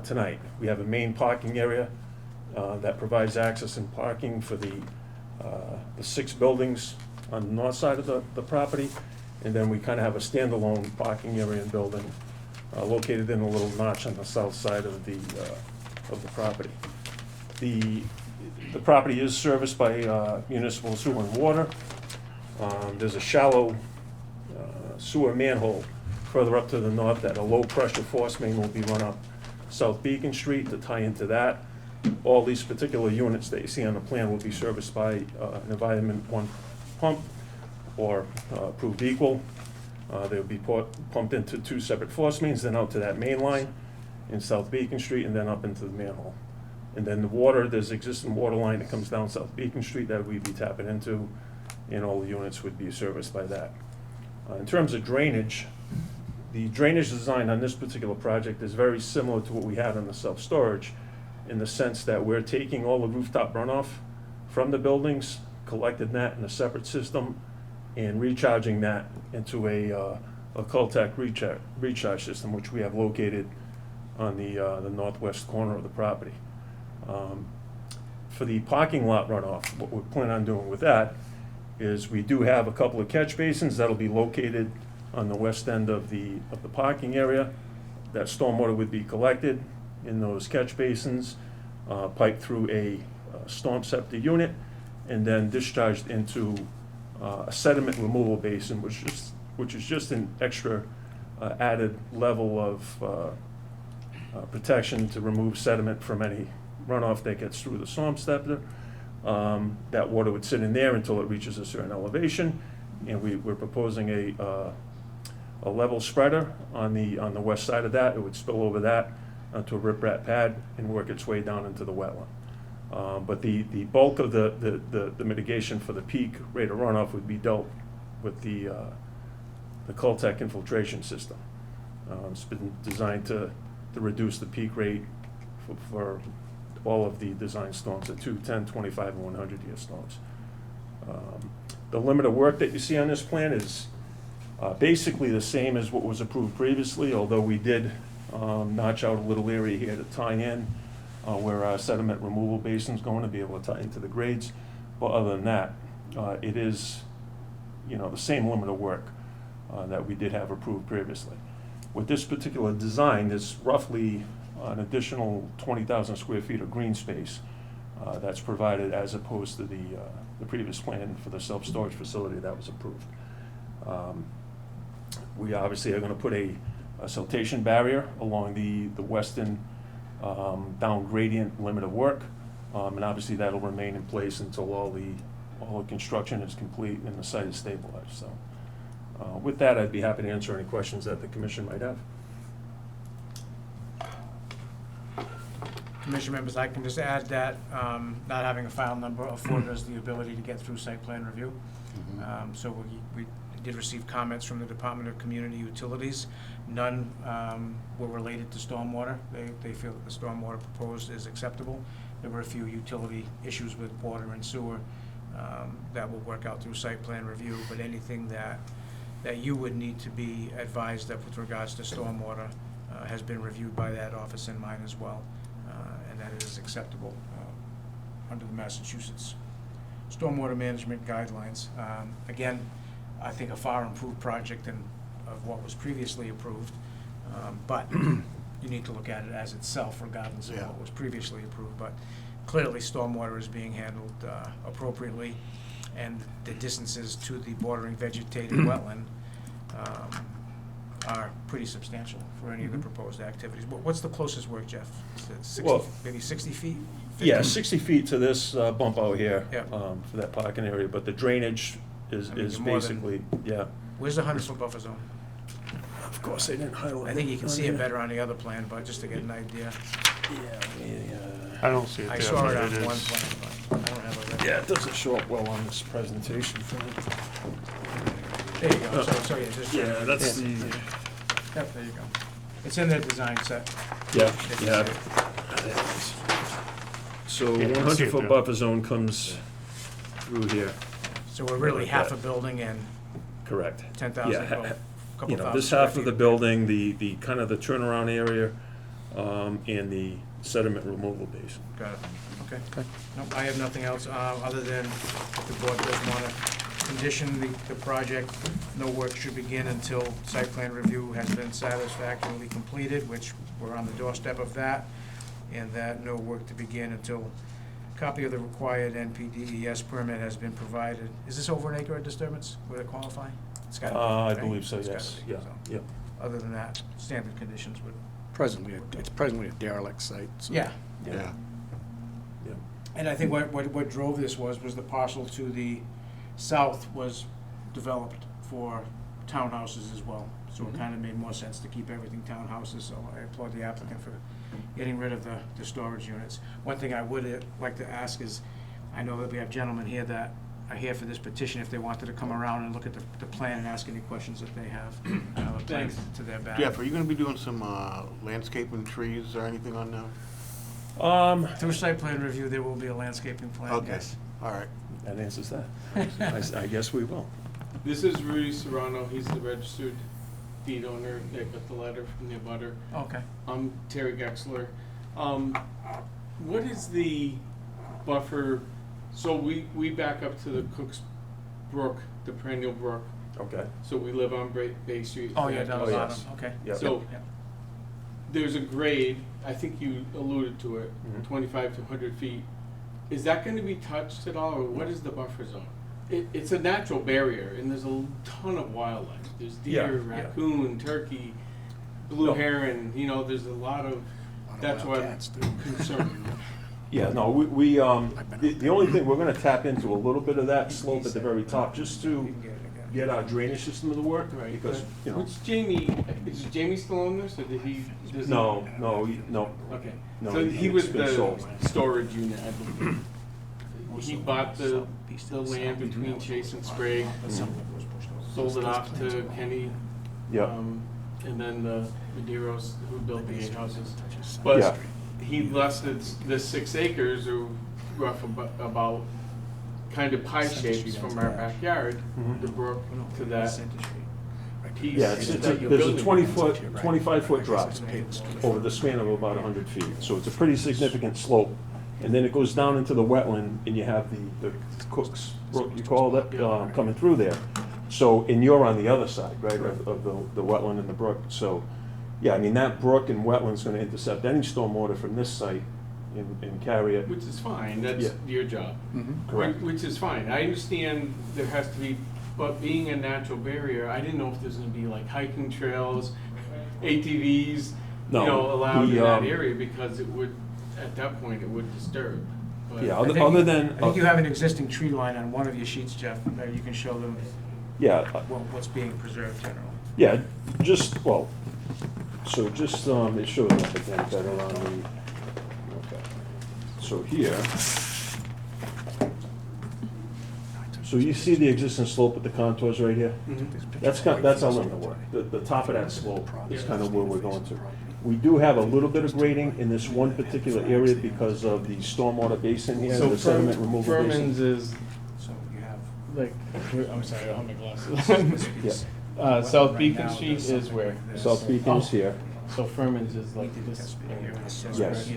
tonight. We have a main parking area that provides access and parking for the 6 buildings on the north side of the property, and then we kind of have a standalone parking area and building located in a little notch on the south side of the property. The property is serviced by municipal sewer and water. There's a shallow sewer manhole further up to the north that a low-pressure force main will be run up South Beacon Street to tie into that. All these particular units that you see on the plan will be serviced by an Environment 1 pump or approved equal. They'll be pumped into 2 separate force mains, then out to that main line in South Beacon Street, and then up into the manhole. And then the water, there's existing water line that comes down South Beacon Street that we'd be tapping into, and all the units would be serviced by that. In terms of drainage, the drainage design on this particular project is very similar to what we had on the self-storage, in the sense that we're taking all the rooftop runoff from the buildings, collecting that in a separate system, and recharging that into a Caltech recharge system, which we have located on the northwest corner of the property. For the parking lot runoff, what we plan on doing with that is we do have a couple of catch basins that'll be located on the west end of the parking area. That stormwater would be collected in those catch basins, piped through a storm scepter unit, and then discharged into a sediment removal basin, which is just an extra added level of protection to remove sediment from any runoff that gets through the storm scepter. That water would sit in there until it reaches a certain elevation, and we're proposing a level spreader on the west side of that. It would spill over that onto a riprap pad and work its way down into the wetland. But the bulk of the mitigation for the peak rate of runoff would be dealt with the Coltech infiltration system. It's been designed to reduce the peak rate for all of the design storms, the 2, 10, 25, and 100-year storms. The limit of work that you see on this plan is basically the same as what was approved previously, although we did notch out a little area here to tie in where our sediment removal basin's going to be able to tie into the grades. But other than that, it is, the same limit of work that we did have approved previously. With this particular design, there's roughly an additional 20,000 square feet of green space that's provided as opposed to the previous plan for the self-storage facility that was approved. We obviously are going to put a siltation barrier along the western down gradient limit of work, and obviously that'll remain in place until all the construction is complete and the site is stabilized. So with that, I'd be happy to answer any questions that the commission might have. Commission members, I can just add that not having a file number afforded us the ability to get through site plan review. So we did receive comments from the Department of Community Utilities. None were related to stormwater. They feel that the stormwater proposed is acceptable. There were a few utility issues with water and sewer that will work out through site plan review, but anything that you would need to be advised of with regards to stormwater has been reviewed by that office and mine as well, and that it is acceptable under the Massachusetts Stormwater Management Guidelines. Again, I think a far improved project of what was previously approved, but you need to look at it as itself regardless of what was previously approved. But clearly, stormwater is being handled appropriately, and the distances to the bordering vegetated wetland are pretty substantial for any of the proposed activities. What's the closest work, Jeff? Is it 60, Well, maybe 60 feet? 50? Yeah, 60 feet to this bump out here Yep. for that parking area, but the drainage is I mean, you're more than- basically, yeah. Where's the 100-foot buffer zone? Of course, they didn't highlight. I think you can see it on better on the other plan, but just to get an idea. I don't see it I there, saw but it on it one is. plan, but I don't have a record. Yeah, it doesn't show up well on this presentation. There you go, so yeah, just. Yeah, that's the, Yep, there you go. It's in the design set. yeah, If you yeah. see it. So Yeah, I can see it 100-foot there. buffer zone comes through here, So we're really Like half a that. building and correct. 10,000, Yeah, well, couple You know, thousand this square half of feet. the building, the kind of the turnaround area, and the sediment removal basin. Got it, okay. Nope, I have nothing else, other than if the board does want to condition the project, no work should begin until site plan review has been satisfactorily completed, which we're on the doorstep of that, and that no work to begin until a copy of the required NPDES permit has been provided. Is this over an acre of disturbance? Would it qualify? It's gotta be, I right? believe so, It's gotta yes, be, yeah, so. yeah. Other than that, standard conditions would. It's presently a derelict site, so. Yeah. Yeah. Yeah. And I think what drove this was the parcel to the south was developed for townhouses as well. So it kind of made more sense to keep everything townhouses, so I applaud the applicant for getting rid of the storage units. One thing I would like to ask is, I know that we have gentlemen here that are here for this petition, if they wanted to come around and look at the plan and ask any questions that they have. The plan to their back. Jeff, are you gonna be doing some landscaping trees or anything on there? Through site plan review, there will be a landscaping plan, Okay, yes. all right. That answers that. I guess we will. This is Rudy Serrano, he's the registered deed owner that got the letter from the abutter. Okay. I'm Terry Gexler. What is the buffer, so we back up to the Cooks Brook, the perennial brook, Okay. so we live on Bay Street. Oh, yeah, down the Oh, bottom, yes. okay. Yep. So Yeah. there's a grade, I think you alluded to it, Mhm. 25 to 100 feet. Is that gonna be touched at all, or what is the buffer zone? It's a natural barrier, and there's a ton of wildlife. There's deer, Yeah, yeah. raccoon, turkey, blue No. heron, there's a lot of, that's what I'm Wildcats, too. concerned. Yeah, no, the only thing, we're gonna tap into a little bit of that slope at the very top, just to get our drainage system to work, because, you know. Which Jamie, is Jamie still on this, or did he? does he- No. Okay, No, so he it's was been the sold. storage unit, I believe. He bought the land between Chase and Sprague, sold it off to Kenny. Yeah. And then the Maderos who built the 8 houses. Yeah. But he left the 6 acres, or rough about, kind of pie shapes from our backyard, Mhm. the brook to that piece. Yeah, that you're there's a building. 25-foot drop over the span of about 100 feet. So it's a pretty significant slope. And then it goes down into the wetland, and you have the Cook's Brook, you call it, coming through there. So, and you're on the other side, right, of the wetland and the brook. So, yeah, I mean, that brook and wetland's gonna intercept any stormwater from this site and carry it. Which is fine, that's Yeah. your job. Correct. Which is fine, I understand there has to be, but being a natural barrier, I didn't know if there's gonna be like hiking trails, ATVs, No, allowed in the, that area, because it would, at that point, it would disturb. But- Yeah, I think- other than. I think you have an existing tree line on one of your sheets, Jeff, that you can show them Yeah, what's being preserved generally. yeah, just, well, so just, it shows up again better on the, okay. So here, so you see the existing slope with the contours right here? That's our limit of work. The top of that slope is kind of where we're going to. We do have a little bit of grading in this one particular area because of the stormwater basin here, So the sediment removal basin. Furman's is, So you have. like, I'm sorry, I don't have my glasses. Yeah. South Beacon Street is where? South Beacon is here. So Furman's is like this. Yes.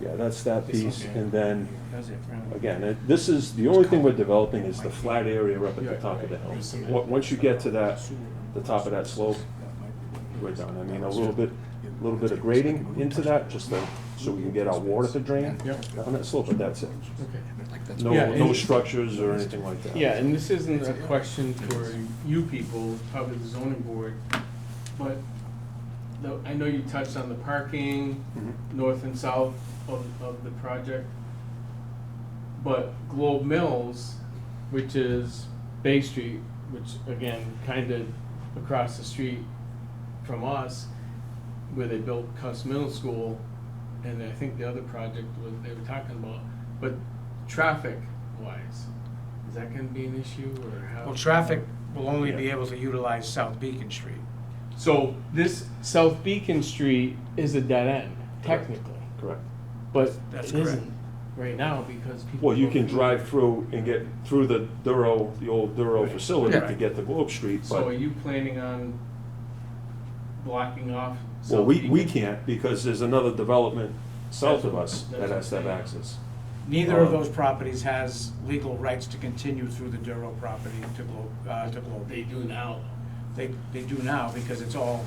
Yeah, that's that piece, and then, Does it, right? again, this is, the only thing we're developing is the flat area up at the top of the hill. Once you get to that, the top of that slope, we're done. I mean, a little bit of grading into that, just so we can get our water to drain on that slope, but that's it. No, Yeah, no and- structures or anything like that. Yeah, and this isn't a question for you people, probably the zoning board, but I know you touched on the parking, Mhm. north and south of the project. But Globe Mills, which is Bay Street, which again, kind of across the street from us, where they built Cuss Middle School, and I think the other project was, they were talking about, but traffic wise, is that gonna be an issue, or how? Well, traffic will only be able to utilize South Beacon Street. So this South Beacon Street is a dead end, technically, Correct. but That's it correct. isn't right now because people. Well, you go can through- drive through and get through the old Duro facility to Right. get to Globe Street, So are but, you planning on blocking off? well, South we Beacon? can't because there's another development south of us that has to have access. Neither of those properties has legal rights to continue through the Duro property to Globe. They do now, They do now because it's all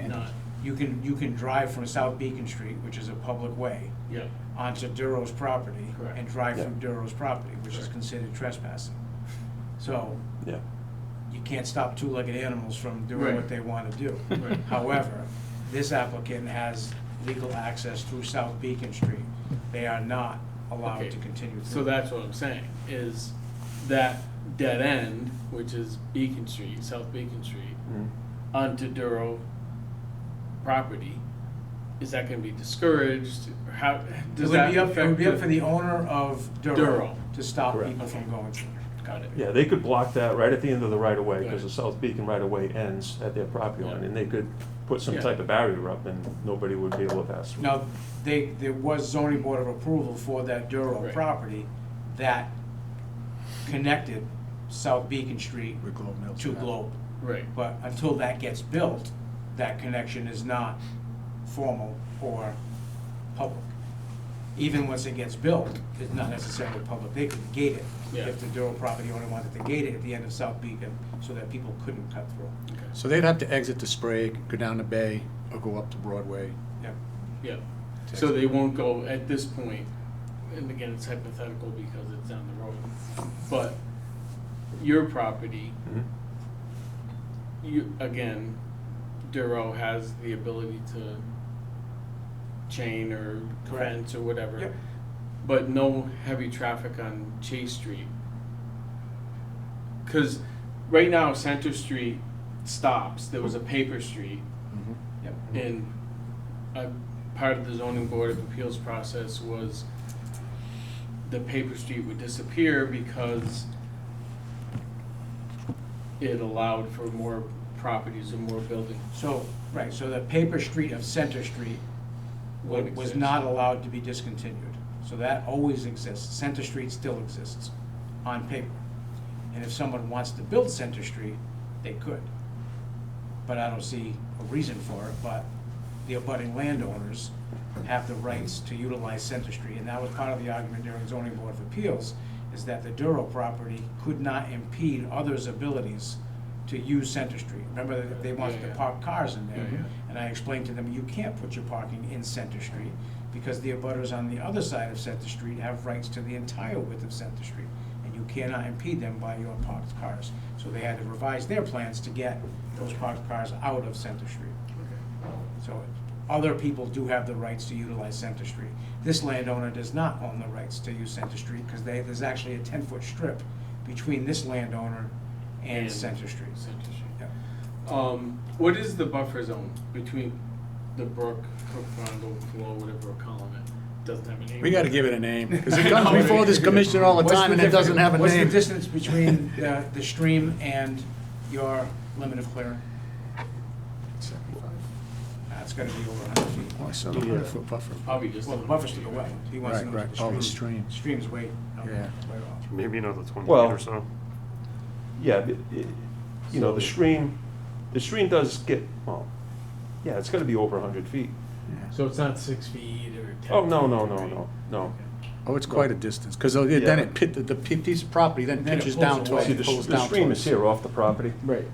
not, You can drive from South Beacon Street, which is a public way, yeah. onto Duro's property Correct. and drive Yeah. through Duro's property, which is Correct. considered trespassing. So Yeah. you can't stop two-legged animals from doing Right. what they want to do. Right. However, this applicant has legal access through South Beacon Street. They are not allowed Okay. to continue through. So that's what I'm saying, is that dead end, which is Beacon Street, South Beacon Street, Mhm. onto Duro property, is that gonna be discouraged? Or how, It does would that be up, it would be up affect for the owner of Duro Duro. to stop Correct. people from going through. Got it. Yeah, they could block that right at the end of the right of way, because Right. the South Beacon right of way ends at their property line, Yeah. and they could put some Yeah. type of barrier up and nobody would be able to pass through. Now, there was zoning board of approval for that Duro Right. property that connected South Beacon Street to Globe. Right. But until that gets built, that connection is not formal or public. Even once it gets built, it's not necessarily public. They could gate it Yeah. if the Duro property owner wanted to gate it at the end of South Beacon so that people couldn't cut through. So they'd have to exit to Sprague, go down the Bay, or go up to Broadway. Yeah. Yeah, so they won't go at this point, and again, it's hypothetical because it's down the road, but your property, Mhm. you, again, Duro has the ability to chain or fence or whatever. Yep. But no heavy traffic on Chase Street. Cause right now Center Street stops, there was a paper street. Yep. And part of the zoning board of appeals process was the paper street would disappear because it allowed for more properties and more building. So, right, so the paper street of Center Street was not allowed to be discontinued. So that always exists. Center Street still exists on paper. And if someone wants to build Center Street, they could. But I don't see a reason for it, but the abutting landowners have the rights to utilize Center Street. And that was part of the argument during zoning board of appeals, is that the Duro property could not impede others' abilities to use Center Street. Remember that if they wanted to park cars in there, and I explained to them, you can't put your parking in Center Street because the abutters on the other side of Center Street have rights to the entire width of Center Street, and you cannot impede them by your parked cars. So they had to revise their plans to get those parked cars out of Center Street. So other people do have the rights to utilize Center Street. This landowner does not own the rights to use Center Street because there's actually a 10-foot strip between this landowner and Center Street. Center Street. Yeah. What is the buffer zone between the brook, pond, overflow, whatever we're calling it? Doesn't have a name. We gotta give it a name, because it comes before this commission all the What's time and it doesn't have a What's the name. distance between the stream and your limit of clearing? It's gotta be over 100 feet. Oh, so the 100-foot buffer. Probably just. Well, the buffer's to the wetland. He wants to know Right, if the right. Oh, the stream. stream. Stream's way, Yeah. way off. Maybe another 20 Well- feet or so. Yeah, you know, the stream does get, well, yeah, it's gotta be over 100 feet. So it's not 6 feet or 10 feet? Oh, no, right? no. Oh, it's quite a distance, because then Yeah. the piece of property then And then it pitches pulls down away. towards, See, pulls the down stream towards. is here off the property. Right.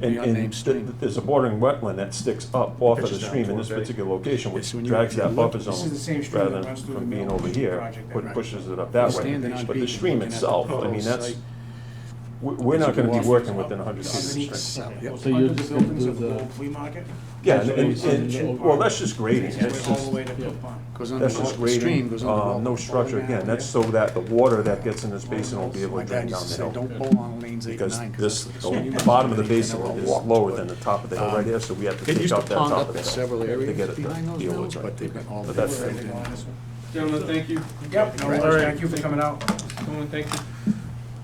And, The unnamed and stream. there's a bordering wetland that sticks up off of the Pitches down stream in this towards it. particular location, Yes, which when you- drags if you that look, buffer this zone. is the same stream rather that than runs through from the being middle over of the here, project that pushes it up You're that standing way. on But the beat, stream looking at the itself, I mean, proposed that's, site. we're As not you gonna go be off working the- within 100 feet of the Underneath, stream. Yep. So you're under the just gonna buildings do of the the- old flea market. Yeah, well, that's just grading. It's It's all just- the way to Cook Pond. Goes under That's the just stream, grading, goes under the no structure, again, that's so that the water that gets in this basin will be able My to drain dad down used to the say, hill. don't pull on lanes 8 and Because 9. this, that's what the bottom of the basin is lower than the top of the hill right here, so we have to It take used to out that pond top up of the in hill. several to get areas it to behind those deal with mills, it. but they've been all. But that's- Ready to go on this one? Gentlemen, thank you. Yep, no All worries, right. thank you for coming out. Gentlemen, thank you.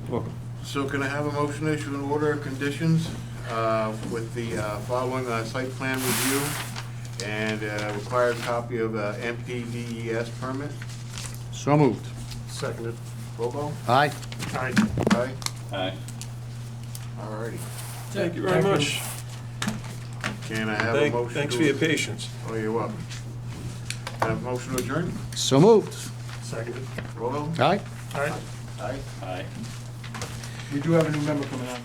Welcome. So can I have a motion to issue an order of conditions with the following site plan review and a required copy of MPDES permit? So moved. Seconded. Bobo? Aye. Aye. Aye? Aye. Alrighty. Thank you very much. Can I have a motion? Thanks to- for your patience. Oh, you're welcome. Can I have a motion to adjourn? So moved. Seconded. Bobo? Aye. Aye. Aye? Aye. We do have a new member coming on.